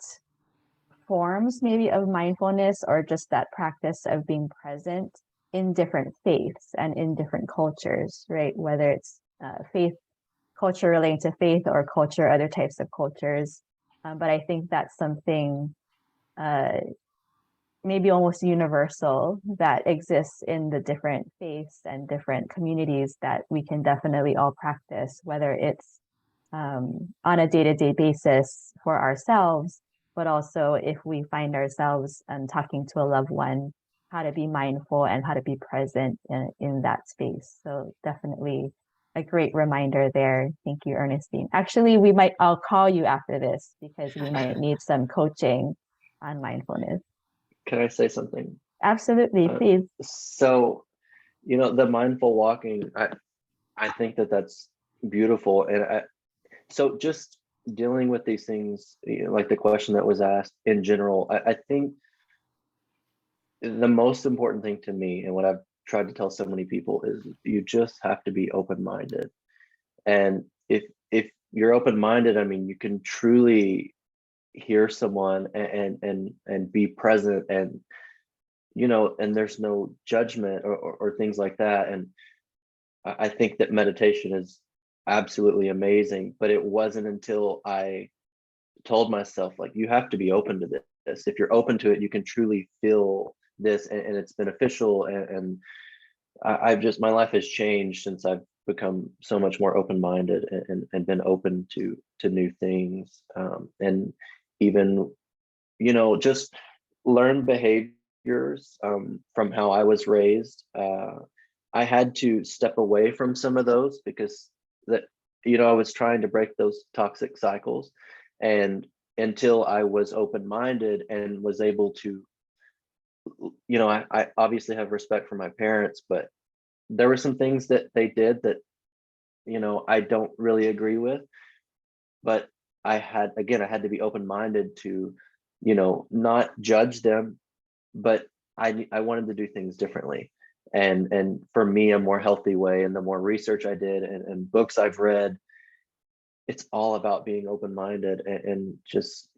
Speaker 2: forms maybe of mindfulness, or just that practice of being present. in different faiths and in different cultures, right? Whether it's faith, culture relating to faith, or culture, other types of cultures. But I think that's something maybe almost universal that exists in the different faiths and different communities that we can definitely all practice, whether it's on a day-to-day basis for ourselves, but also if we find ourselves talking to a loved one, how to be mindful and how to be present in that space. So definitely a great reminder there. Thank you, Ernestine. Actually, I'll call you after this because we might need some coaching on mindfulness.
Speaker 3: Can I say something?
Speaker 2: Absolutely, please.
Speaker 3: So, the mindful walking, I think that's beautiful. And so just dealing with these things, like the question that was asked in general, I think the most important thing to me, and what I've tried to tell so many people, is you just have to be open-minded. And if you're open-minded, I mean, you can truly hear someone and be present, and and there's no judgment or things like that. And I think that meditation is absolutely amazing, but it wasn't until I told myself, like, you have to be open to this. If you're open to it, you can truly feel this, and it's beneficial. And I've just, my life has changed since I've become so much more open-minded and been open to new things, and even just learn behaviors from how I was raised. I had to step away from some of those because I was trying to break those toxic cycles, and until I was open-minded and was able to, I obviously have respect for my parents, but there were some things that they did that I don't really agree with. But I had to be open-minded to not judge them, but I wanted to do things differently, and for me, a more healthy way. And the more research I did and books I've read, it's all about being open-minded and just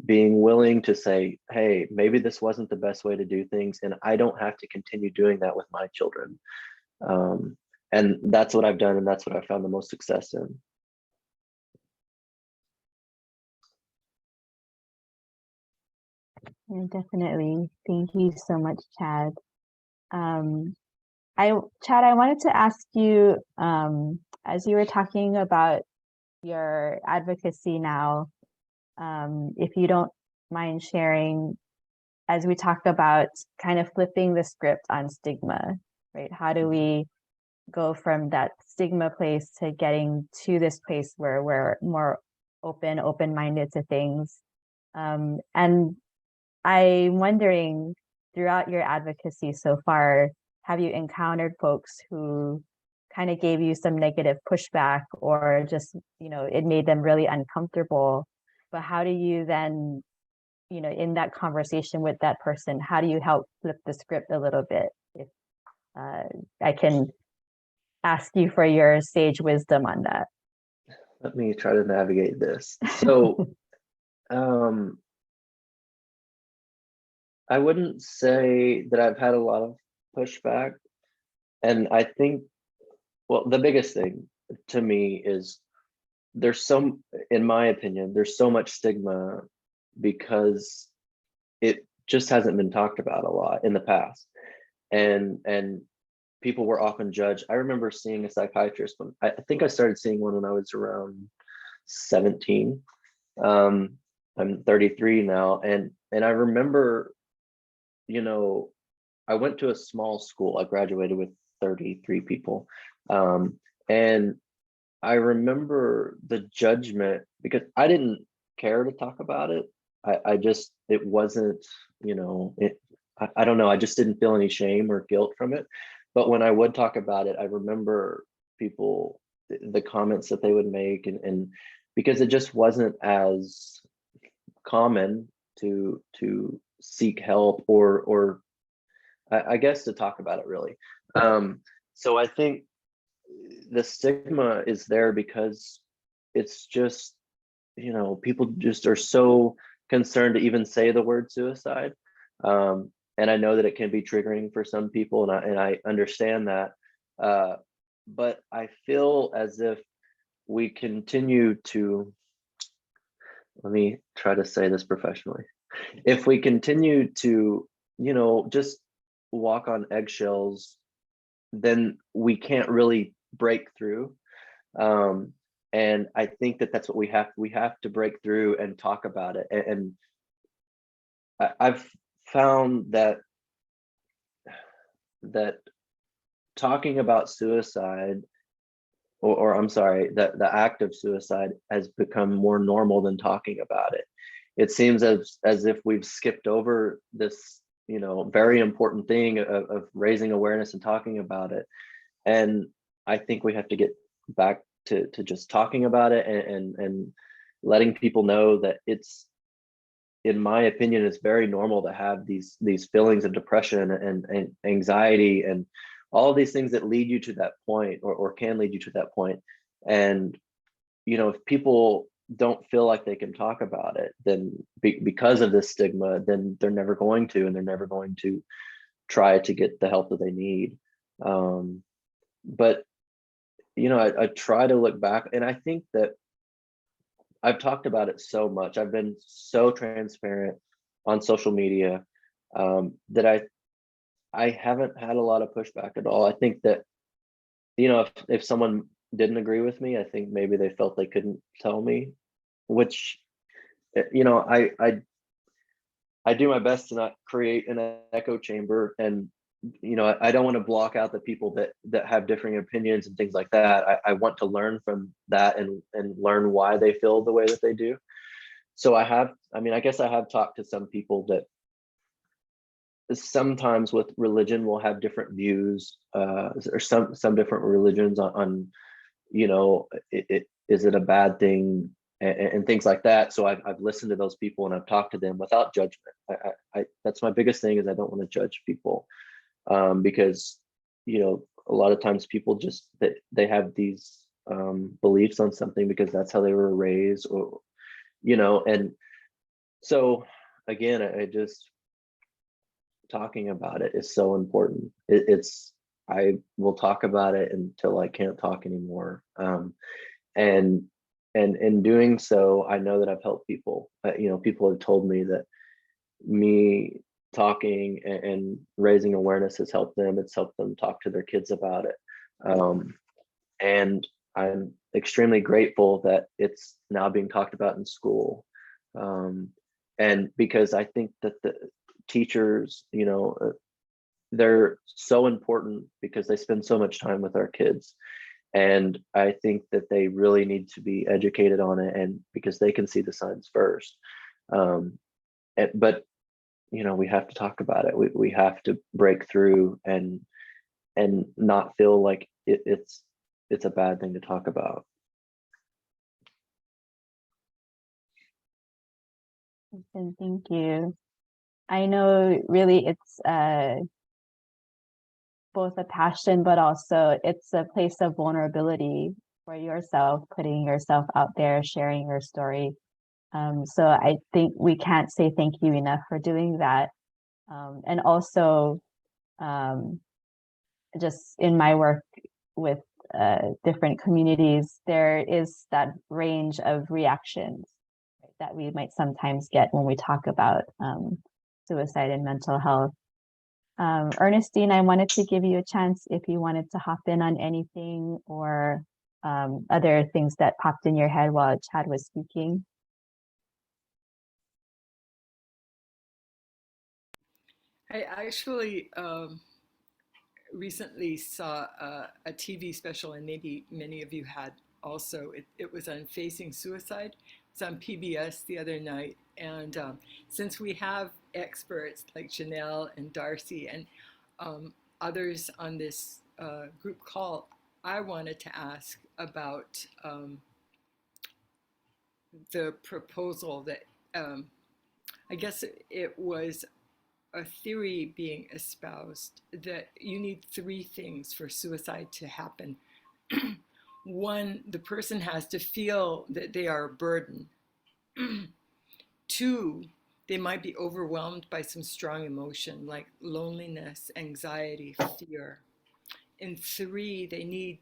Speaker 3: being willing to say, hey, maybe this wasn't the best way to do things, and I don't have to continue doing that with my children. And that's what I've done, and that's what I found the most success in.
Speaker 2: Yeah, definitely. Thank you so much, Chad. Chad, I wanted to ask you, as you were talking about your advocacy now, if you don't mind sharing, as we talk about kind of flipping the script on stigma, right? How do we go from that stigma place to getting to this place where we're more open-minded to things? And I'm wondering, throughout your advocacy so far, have you encountered folks who kind of gave you some negative pushback, or just, it made them really uncomfortable? But how do you then, in that conversation with that person, how do you help flip the script a little bit? If I can ask you for your sage wisdom on that.
Speaker 3: Let me try to navigate this. So, I wouldn't say that I've had a lot of pushback. And I think, well, the biggest thing to me is in my opinion, there's so much stigma because it just hasn't been talked about a lot in the past. And people were often judged. I remember seeing a psychiatrist when I think I started seeing one when I was around 17. I'm 33 now. And I remember, I went to a small school. I graduated with 33 people. And I remember the judgment because I didn't care to talk about it. It wasn't, I don't know. I just didn't feel any shame or guilt from it. But when I would talk about it, I remember people, the comments that they would make, and because it just wasn't as common to seek help or I guess to talk about it really. So I think the stigma is there because it's just, people just are so concerned to even say the word suicide. And I know that it can be triggering for some people, and I understand that. But I feel as if we continue to, let me try to say this professionally. If we continue to, just walk on eggshells, then we can't really break through. And I think that that's what we have to break through and talk about it. And I've found that talking about suicide, or I'm sorry, that the act of suicide has become more normal than talking about it. It seems as if we've skipped over this, very important thing of raising awareness and talking about it. And I think we have to get back to just talking about it and letting people know that it's, in my opinion, it's very normal to have these feelings of depression and anxiety and all of these things that lead you to that point, or can lead you to that point. And if people don't feel like they can talk about it, then because of this stigma, then they're never going to, and they're never going to try to get the help that they need. But I try to look back, and I think that I've talked about it so much. I've been so transparent on social media, that I haven't had a lot of pushback at all. I think that, if someone didn't agree with me, I think maybe they felt they couldn't tell me, which, I do my best to not create an echo chamber. And, I don't want to block out the people that have differing opinions and things like that. I want to learn from that and learn why they feel the way that they do. So I guess I have talked to some people that sometimes with religion will have different views, or some different religions on is it a bad thing, and things like that. So I've listened to those people, and I've talked to them without judgment. I that's my biggest thing, is I don't want to judge people, because a lot of times people just they have these beliefs on something because that's how they were raised, or and so again, I just, talking about it is so important. I will talk about it until I can't talk anymore. And in doing so, I know that I've helped people. People have told me that me talking and raising awareness has helped them. It's helped them talk to their kids about it. And I'm extremely grateful that it's now being talked about in school. And because I think that the teachers, they're so important because they spend so much time with our kids. And I think that they really need to be educated on it, and because they can see the signs first. But we have to talk about it. We have to break through and not feel like it's a bad thing to talk about.
Speaker 2: Thank you. I know really it's both a passion, but also it's a place of vulnerability for yourself, putting yourself out there, sharing your story. So I think we can't say thank you enough for doing that. And also, just in my work with different communities, there is that range of reactions that we might sometimes get when we talk about suicide and mental health. Ernestine, I wanted to give you a chance if you wanted to hop in on anything, or other things that popped in your head while Chad was speaking.
Speaker 4: I actually recently saw a TV special, and maybe many of you had also. It was on facing suicide. It's on PBS the other night. And since we have experts like Jeanelle and Darcy and others on this group call, I wanted to ask about the proposal that I guess it was a theory being espoused that you need three things for suicide to happen. One, the person has to feel that they are a burden. Two, they might be overwhelmed by some strong emotion like loneliness, anxiety, fear. And 3, they need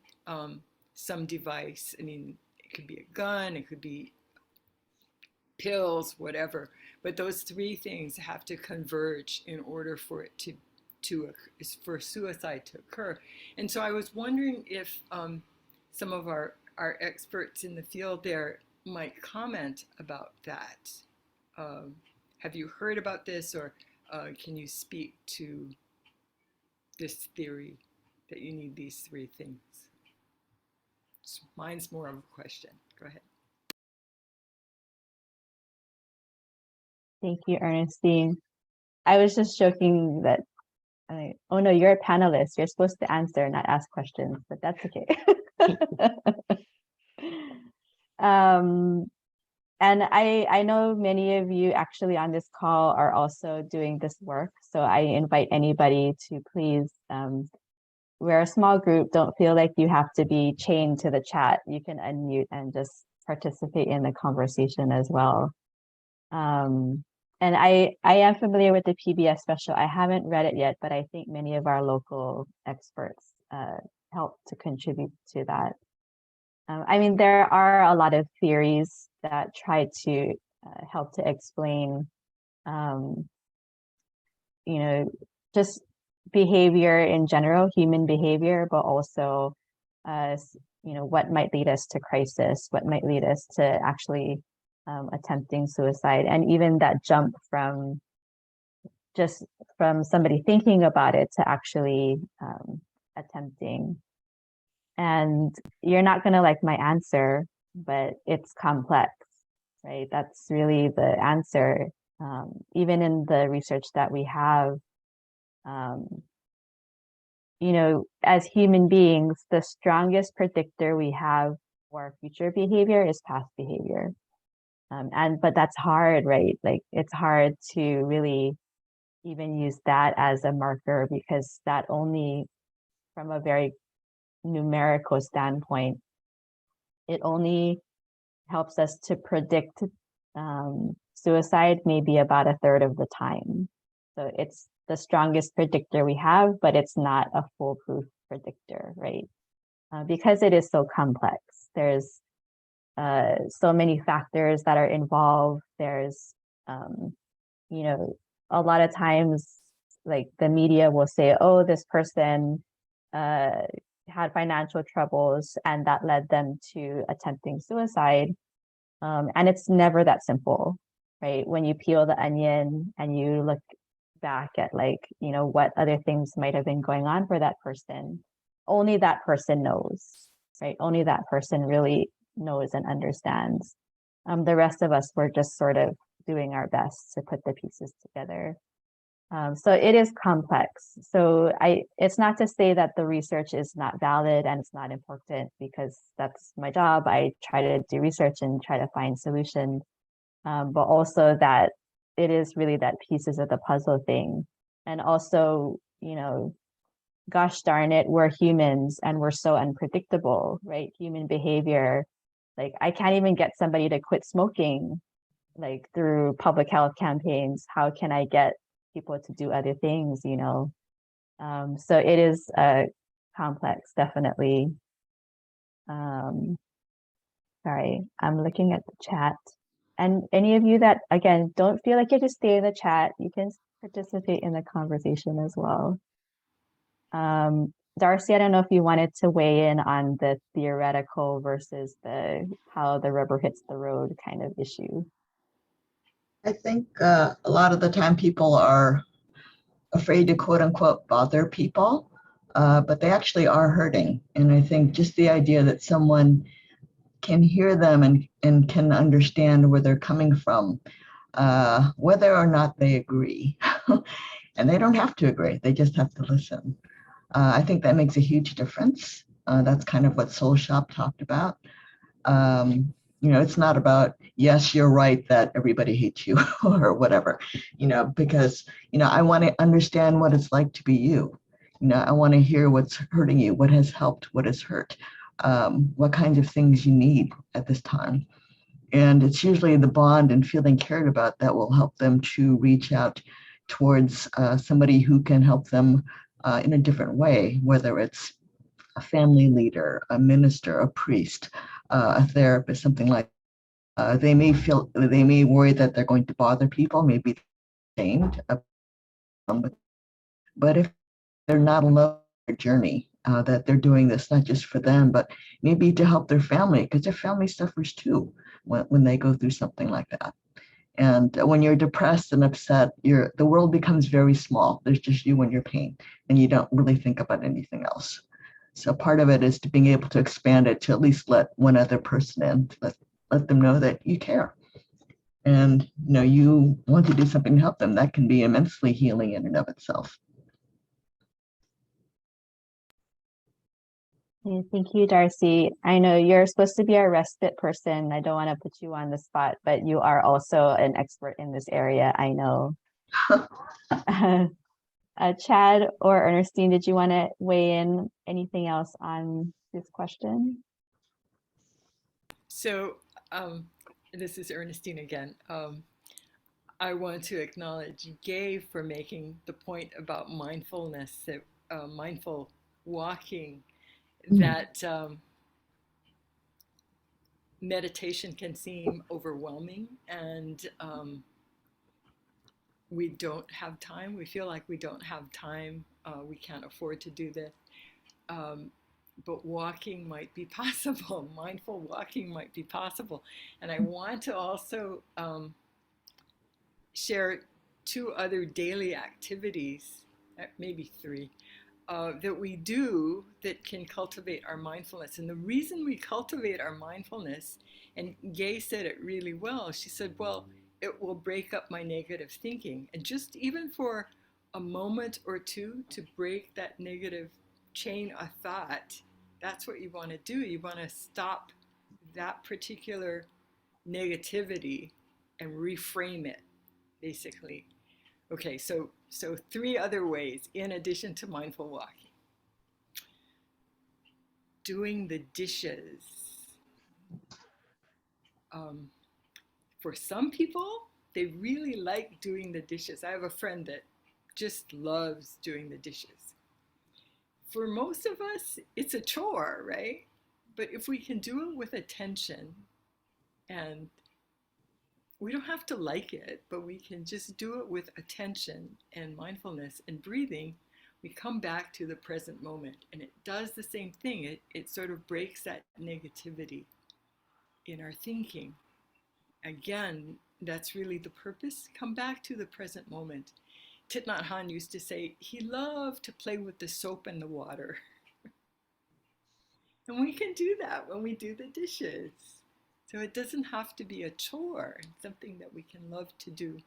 Speaker 4: some device. I mean, it could be a gun, it could be pills, whatever. But those 3 things have to converge in order for it for suicide to occur. And so I was wondering if some of our experts in the field there might comment about that. Have you heard about this, or can you speak to this theory that you need these 3 things? Mine's more of a question. Go ahead.
Speaker 2: Thank you, Ernestine. I was just joking that, oh no, you're a panelist. You're supposed to answer, not ask questions, but that's okay. And I know many of you actually on this call are also doing this work. So I invite anybody to please, we're a small group. Don't feel like you have to be chained to the chat. You can unmute and just participate in the conversation as well. And I am familiar with the PBS special. I haven't read it yet, but I think many of our local experts help to contribute to that. I mean, there are a lot of theories that try to help to explain, just behavior in general, human behavior, but also, what might lead us to crisis, what might lead us to actually attempting suicide, and even that jump from somebody thinking about it to actually attempting. And you're not going to like my answer, but it's complex, right? That's really the answer. Even in the research that we have, as human beings, the strongest predictor we have for future behavior is past behavior. But that's hard, right? Like it's hard to really even use that as a marker, because that only, from a very numerical standpoint, it only helps us to predict suicide maybe about a third of the time. So it's the strongest predictor we have, but it's not a foolproof predictor, right? Because it is so complex. There's so many factors that are involved. There's, a lot of times, like the media will say, oh, this person had financial troubles and that led them to attempting suicide. And it's never that simple, right? When you peel the onion and you look back at what other things might have been going on for that person, only that person knows, right? Only that person really knows and understands. The rest of us, we're just sort of doing our best to put the pieces together. So it is complex. So it's not to say that the research is not valid and it's not important, because that's my job. I try to do research and try to find solutions, but also that it is really that pieces of the puzzle thing. And also, gosh darn it, we're humans and we're so unpredictable, right? Human behavior. Like I can't even get somebody to quit smoking, like through public health campaigns. How can I get people to do other things, so it is complex, definitely. Sorry, I'm looking at the chat, and any of you that, again, don't feel like you have to stay in the chat, you can participate in the conversation as well. Darcy, I don't know if you wanted to weigh in on the theoretical versus the how the rubber hits the road kind of issue.
Speaker 5: I think a lot of the time people are afraid to quote unquote bother people, but they actually are hurting. And I think just the idea that someone can hear them and can understand where they're coming from, whether or not they agree. And they don't have to agree, they just have to listen. I think that makes a huge difference. That's kind of what Soul Shop talked about. It's not about, yes, you're right that everybody hates you or whatever, because, I want to understand what it's like to be you. I want to hear what's hurting you, what has helped, what has hurt, what kinds of things you need at this time. And it's usually the bond and feeling cared about that will help them to reach out towards somebody who can help them in a different way, whether it's a family leader, a minister, a priest, a therapist, something like they may worry that they're going to bother people, maybe ashamed, but if they're not alone in their journey, that they're doing this not just for them, but maybe to help their family, because their family suffers too when they go through something like that. And when you're depressed and upset, the world becomes very small. There's just you and your pain, and you don't really think about anything else. So part of it is to being able to expand it to at least let one other person in, to let them know that you care. And you want to do something to help them. That can be immensely healing in and of itself.
Speaker 2: Thank you, Darcy. I know you're supposed to be our respite person. I don't want to put you on the spot, but you are also an expert in this area, I know. Chad or Ernestine, did you want to weigh in anything else on this question?
Speaker 4: So this is Ernestine again. I want to acknowledge Gay for making the point about mindfulness, that mindful walking, that meditation can seem overwhelming, and we don't have time. We feel like we don't have time. We can't afford to do this. But walking might be possible. Mindful walking might be possible. And I want to also share 2 other daily activities, maybe 3, that we do that can cultivate our mindfulness. And the reason we cultivate our mindfulness, and Gay said it really well, she said, well, it will break up my negative thinking. And just even for a moment or two to break that negative chain of thought, that's what you want to do. You want to stop that particular negativity and reframe it, basically. Okay, so 3 other ways in addition to mindful walking. Doing the dishes. For some people, they really like doing the dishes. I have a friend that just loves doing the dishes. For most of us, it's a chore, right? But if we can do it with attention, and we don't have to like it, but we can just do it with attention and mindfulness and breathing, we come back to the present moment. And it does the same thing. It sort of breaks that negativity in our thinking. Again, that's really the purpose. Come back to the present moment. Thich Nhat Hanh used to say he loved to play with the soap and the water. And we can do that when we do the dishes. So it doesn't have to be a chore, it's something that we can love to do.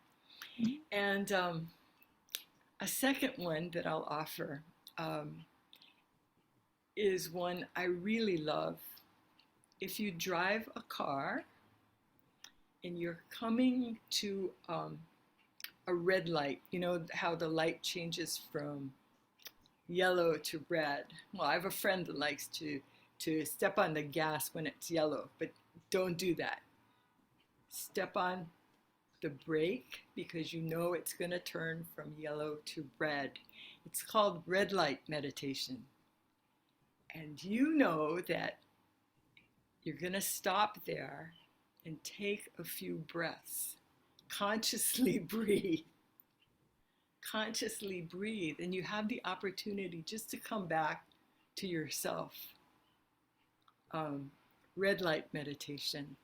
Speaker 4: And a second one that I'll offer is one I really love. If you drive a car and you're coming to a red light, you know how the light changes from yellow to red. Well, I have a friend that likes to step on the gas when it's yellow, but don't do that. Step on the brake because you know it's going to turn from yellow to red. It's called red light meditation. And you know that you're going to stop there and take a few breaths. Consciously breathe. Consciously breathe. And you have the opportunity just to come back to yourself. Red light meditation.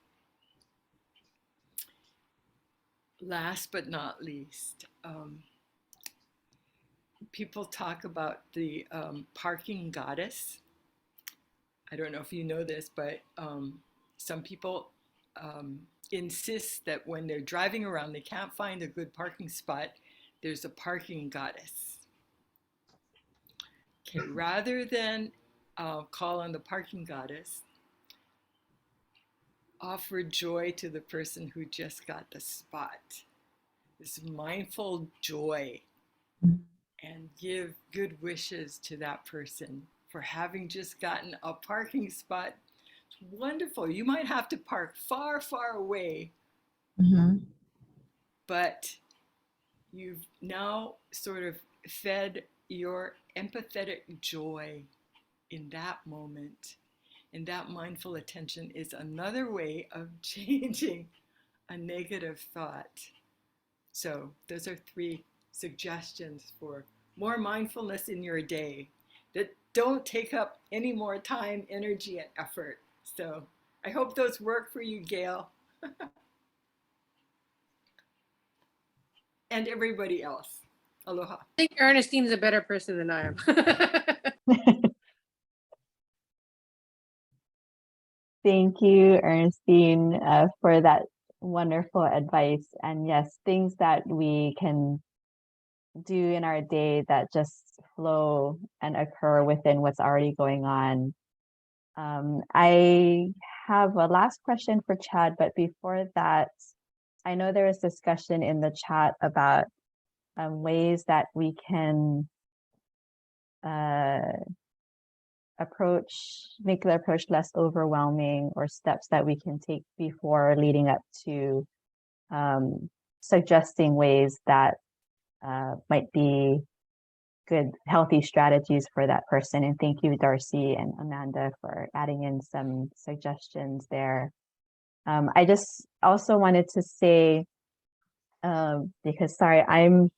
Speaker 4: Last but not least, people talk about the parking goddess. I don't know if you know this, but some people insist that when they're driving around, they can't find a good parking spot, there's a parking goddess. Okay, rather than call on the parking goddess, offer joy to the person who just got the spot. This mindful joy, and give good wishes to that person for having just gotten a parking spot. It's wonderful. You might have to park far, far away,
Speaker 5: Mhm.
Speaker 4: but you've now sort of fed your empathetic joy in that moment. And that mindful attention is another way of changing a negative thought. So those are 3 suggestions for more mindfulness in your day that don't take up any more time, energy, and effort. So I hope those work for you, Gail, and everybody else. Aloha.
Speaker 6: I think Ernestine's a better person than I am.
Speaker 2: Thank you, Ernestine, for that wonderful advice. And yes, things that we can do in our day that just flow and occur within what's already going on. I have a last question for Chad, but before that, I know there was discussion in the chat about ways that we can make the approach less overwhelming, or steps that we can take before leading up to suggesting ways that might be good, healthy strategies for that person. And thank you, Darcy and Amanda, for adding in some suggestions there. I just also wanted to say, because sorry, I'm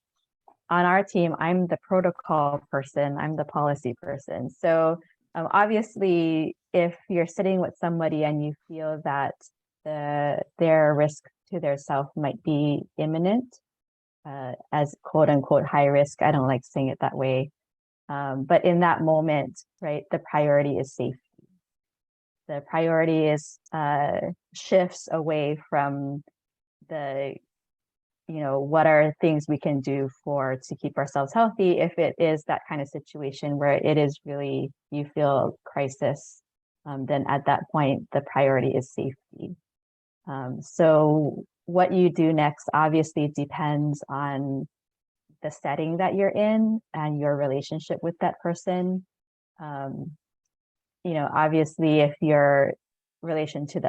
Speaker 2: on our team, I'm the protocol person, I'm the policy person. So obviously, if you're sitting with somebody and you feel that their risk to their self might be imminent, as quote unquote high risk, I don't like saying it that way. But in that moment, right, the priority is safety. The priority is shifts away from the, what are things we can do to keep ourselves healthy if it is that kind of situation where it is really, you feel crisis, then at that point, the priority is safety. So what you do next obviously depends on the setting that you're in and your relationship with that person. Obviously, if your relationship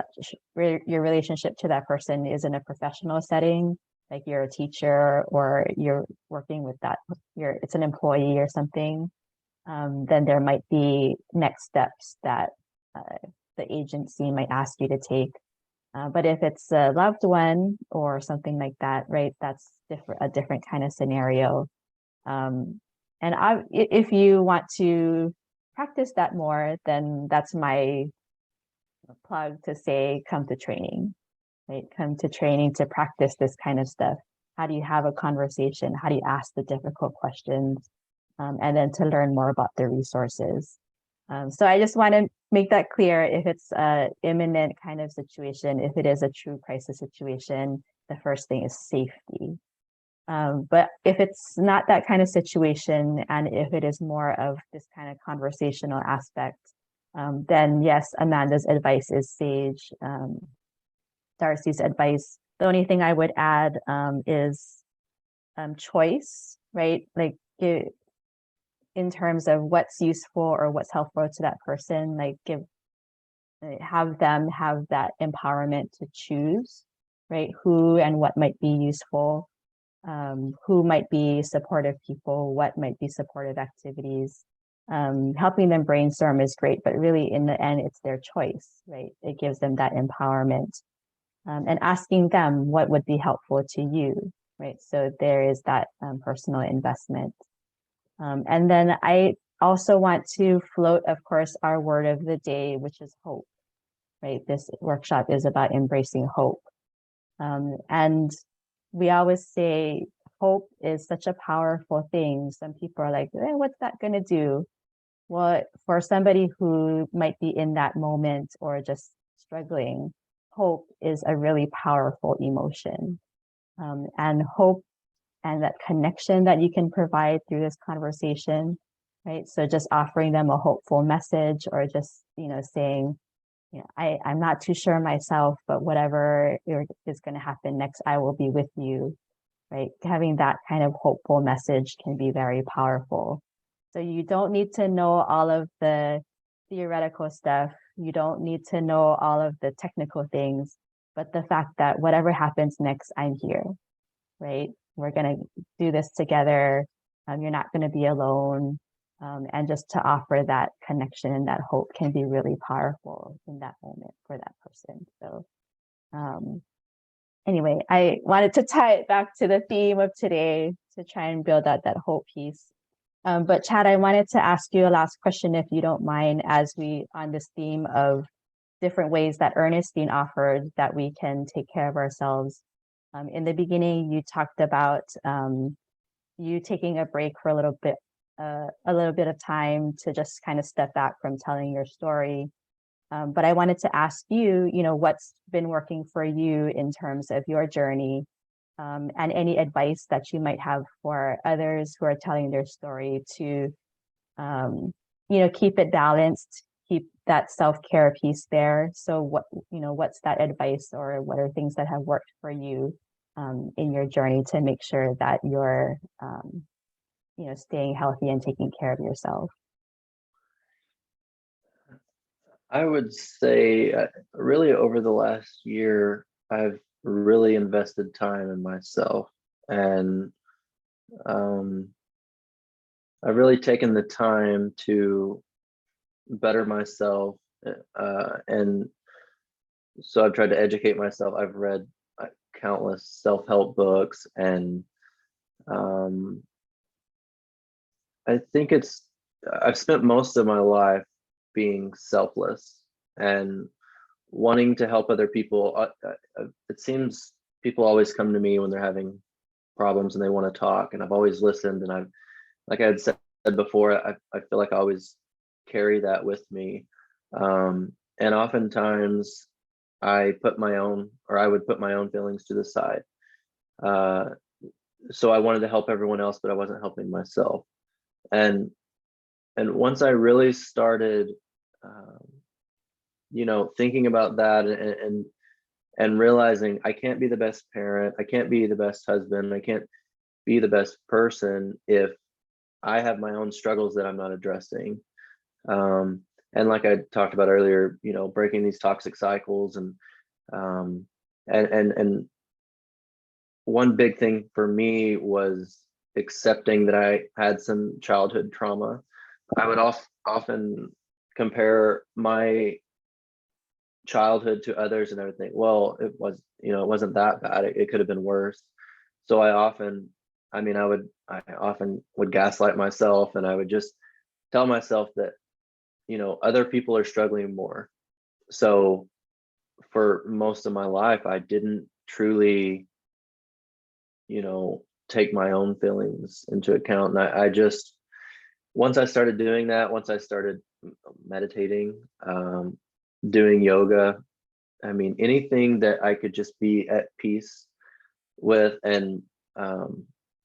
Speaker 2: to that person is in a professional setting, like you're a teacher or you're working with it's an employee or something, then there might be next steps that the agency might ask you to take. But if it's a loved one or something like that, right, that's a different kind of scenario. If you want to practice that more, then that's my plug to say, come to training, right? Come to training to practice this kind of stuff. How do you have a conversation? How do you ask the difficult questions? And then to learn more about the resources. So I just want to make that clear. If it's an imminent kind of situation, if it is a true crisis situation, the first thing is safety. But if it's not that kind of situation, and if it is more of this kind of conversational aspect, then yes, Amanda's advice is sage. Darcy's advice, the only thing I would add is choice, right? Like in terms of what's useful or what's helpful to that person, like have them have that empowerment to choose, right? Who and what might be useful, who might be supportive people, what might be supportive activities. Helping them brainstorm is great, but really in the end, it's their choice, right? It gives them that empowerment. And asking them what would be helpful to you, right? So there is that personal investment. And then I also want to float, of course, our word of the day, which is hope, right? This workshop is about embracing hope. And we always say hope is such a powerful thing. Some people are like, what's that going to do? Well, for somebody who might be in that moment or just struggling, hope is a really powerful emotion. And hope and that connection that you can provide through this conversation, right? So just offering them a hopeful message, or just, saying, I'm not too sure myself, but whatever is going to happen next, I will be with you, right? Having that kind of hopeful message can be very powerful. So you don't need to know all of the theoretical stuff. You don't need to know all of the technical things, but the fact that whatever happens next, I'm here, right? We're going to do this together. You're not going to be alone. And just to offer that connection and that hope can be really powerful in that moment for that person. So anyway, I wanted to tie it back to the theme of today to try and build out that hope piece. But Chad, I wanted to ask you a last question, if you don't mind, as we on this theme of different ways that Ernestine offered that we can take care of ourselves. In the beginning, you talked about you taking a break for a little bit of time to just kind of step back from telling your story. But I wanted to ask you, what's been working for you in terms of your journey, and any advice that you might have for others who are telling their story to, keep it balanced, keep that self-care piece there. So what's that advice, or what are things that have worked for you in your journey to make sure that you're, staying healthy and taking care of yourself?
Speaker 3: I would say really over the last year, I've really invested time in myself, and I've really taken the time to better myself. And so I've tried to educate myself. I've read countless self-help books, and I think I've spent most of my life being selfless and wanting to help other people. It seems people always come to me when they're having problems and they want to talk, and I've always listened. And like I had said before, I feel like I always carry that with me. And oftentimes I would put my own feelings to the side. So I wanted to help everyone else, but I wasn't helping myself. And once I really started, thinking about that and realizing I can't be the best parent, I can't be the best husband, I can't be the best person if I have my own struggles that I'm not addressing. And like I talked about earlier, breaking these toxic cycles, and one big thing for me was accepting that I had some childhood trauma. I would often compare my childhood to others and everything. Well, it wasn't that bad. It could have been worse. So I often would gaslight myself, and I would just tell myself that, other people are struggling more. So for most of my life, I didn't truly, take my own feelings into account. And I just, once I started doing that, once I started meditating, doing yoga, anything that I could just be at peace with, and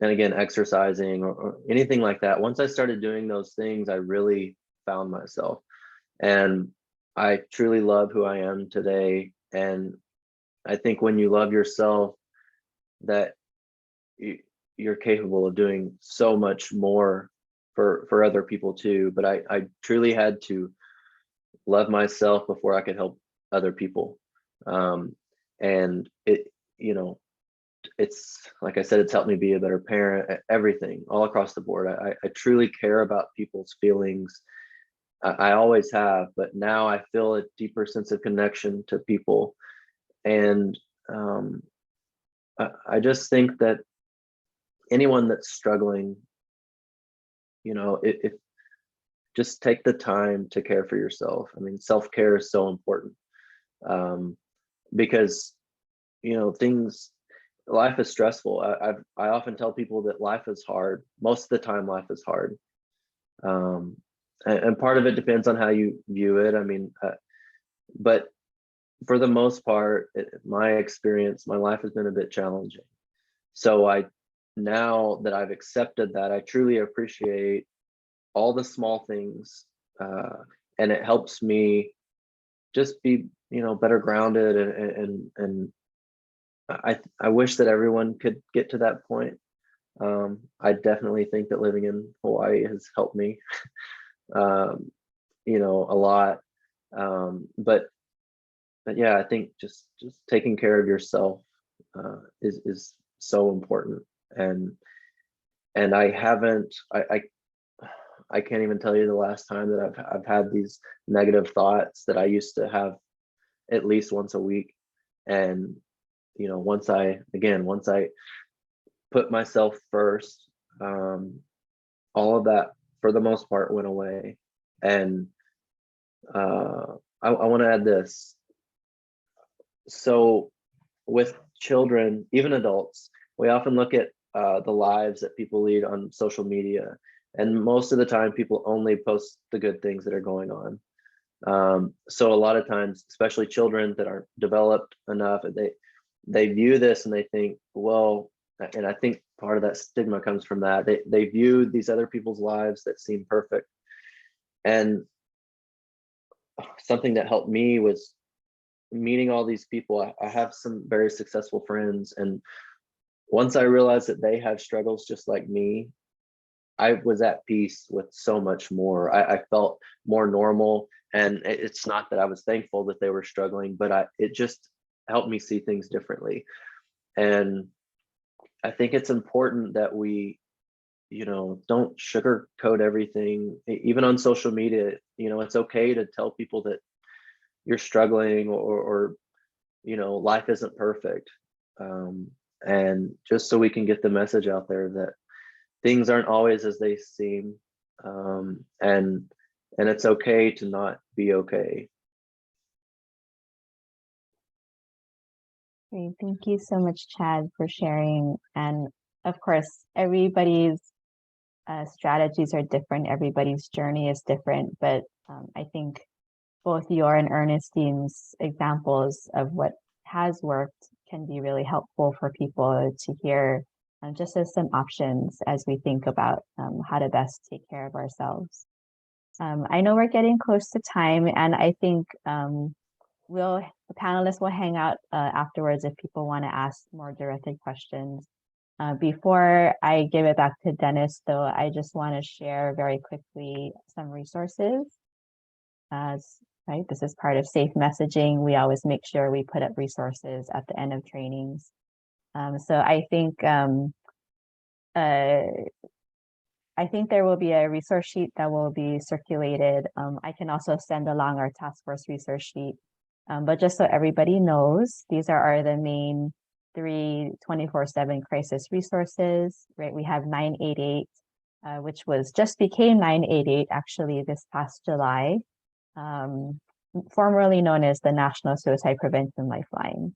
Speaker 3: again, exercising or anything like that. Once I started doing those things, I really found myself, and I truly love who I am today. And I think when you love yourself, that you're capable of doing so much more for other people too. But I truly had to love myself before I could help other people. And it's like I said, it's helped me be a better parent, everything, all across the board. I truly care about people's feelings. I always have, but now I feel a deeper sense of connection to people. And I just think that anyone that's struggling, if just take the time to care for yourself. Self-care is so important, because life is stressful. I often tell people that life is hard. Most of the time, life is hard, and part of it depends on how you view it. But for the most part, my experience, my life has been a bit challenging. So now that I've accepted that, I truly appreciate all the small things, and it helps me just be better grounded, and I wish that everyone could get to that point. I definitely think that living in Hawaii has helped me. you know, a lot. But yeah, I think just taking care of yourself is so important. And I haven't, I can't even tell you the last time that I've had these negative thoughts that I used to have at least once a week. And, you know, once I put myself first, all of that for the most part went away. And I want to add this. So with children, even adults, we often look at the lives that people lead on social media. And most of the time, people only post the good things that are going on. So a lot of times, especially children that aren't developed enough, they view this and they think, well, and I think part of that stigma comes from that. They view these other people's lives that seem perfect. And something that helped me was meeting all these people. I have some very successful friends, and once I realized that they have struggles just like me, I was at peace with so much more. I felt more normal, and it's not that I was thankful that they were struggling, but it just helped me see things differently. And I think it's important that we, you know, don't sugarcoat everything, even on social media. You know, it's okay to tell people that you're struggling, or you know, life isn't perfect. And just so we can get the message out there that things aren't always as they seem, and it's okay to not be okay.
Speaker 2: Great. Thank you so much, Chad, for sharing. And of course, everybody's strategies are different. Everybody's journey is different, but I think both your and Ernestine's examples of what has worked can be really helpful for people to hear, just as some options as we think about how to best take care of ourselves. I know we're getting close to time, and I think the panelists will hang out afterwards if people want to ask more directed questions. Before I give it back to Dennis, though, I just want to share very quickly some resources. Right, this is part of safe messaging. We always make sure we put up resources at the end of trainings. So I think there will be a resource sheet that will be circulated. I can also send along our task force resource sheet. But just so everybody knows, these are the main 3 24/7 crisis resources, right? We have 988, which just became 988 actually this past July, formerly known as the National Suicide Prevention Lifeline.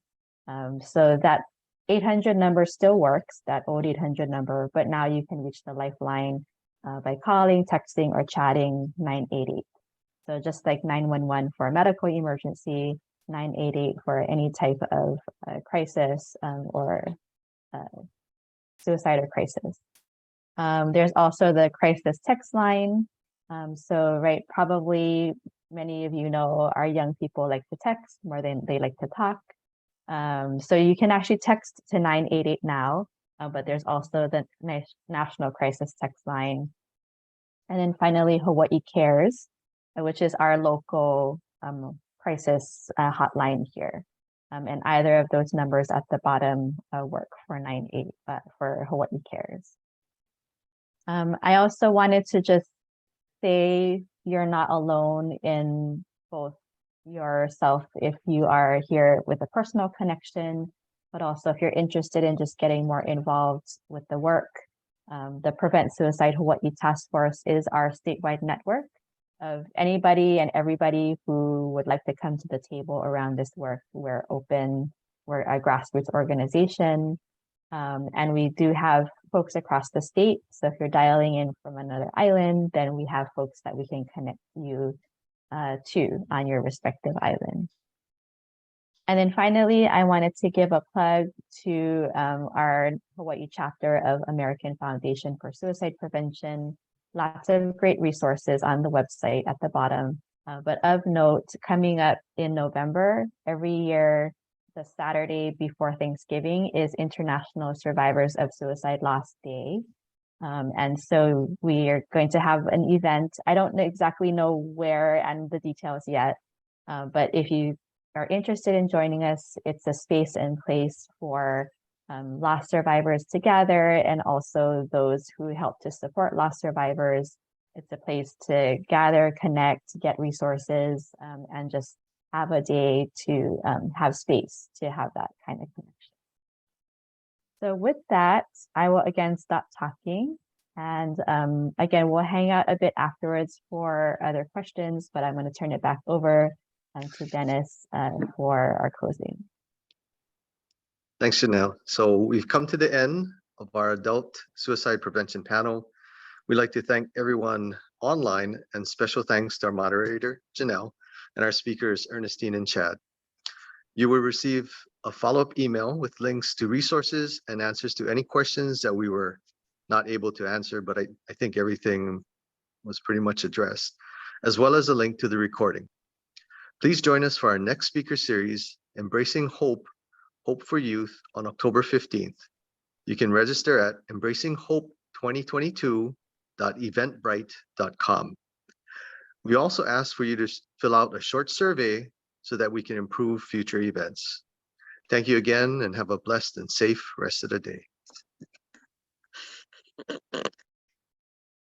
Speaker 2: So that 800 number still works, that old 800 number, but now you can reach the lifeline by calling, texting, or chatting 988. So just like 911 for a medical emergency, 988 for any type of crisis or suicide or crisis. There's also the crisis text line. So right, probably many of you know our young people like to text more than they like to talk. So you can actually text to 988 now, but there's also the National Crisis Text Line. And then finally, Hawai'i Cares, which is our local crisis hotline here. And either of those numbers at the bottom work for 988 for Hawai'i Cares. I also wanted to just say you're not alone in both yourself if you are here with a personal connection, but also if you're interested in just getting more involved with the work. The Prevent Suicide Hawaii Task Force is our statewide network of anybody and everybody who would like to come to the table around this work. We're open, we're a grassroots organization, and we do have folks across the state. So if you're dialing in from another island, then we have folks that we can connect you to on your respective island. And then finally, I wanted to give a plug to our Hawaii chapter of American Foundation for Suicide Prevention. Lots of great resources on the website at the bottom. But of note, coming up in November, every year, the Saturday before Thanksgiving is International Survivors of Suicide Loss Day. And so we are going to have an event. I don't exactly know where and the details yet, but if you are interested in joining us, it's a space and place for loss survivors to gather, and also those who help to support loss survivors. It's a place to gather, connect, get resources, and just have a day to have space to have that kind of connection. So with that, I will again stop talking. And again, we'll hang out a bit afterwards for other questions, but I'm going to turn it back over to Dennis for our closing.
Speaker 1: Thanks, Jeanelle. So we've come to the end of our adult suicide prevention panel. We'd like to thank everyone online, and special thanks to our moderator, Jeanelle, and our speakers, Ernestine and Chad. You will receive a follow-up email with links to resources and answers to any questions that we were not able to answer, but I think everything was pretty much addressed, as well as a link to the recording. Please join us for our next speaker series, Embracing Hope, Hope for Youth, on October 15th. You can register at embracinghope2022.eventbrite.com. We also ask for you to fill out a short survey so that we can improve future events. Thank you again, and have a blessed and safe rest of the day.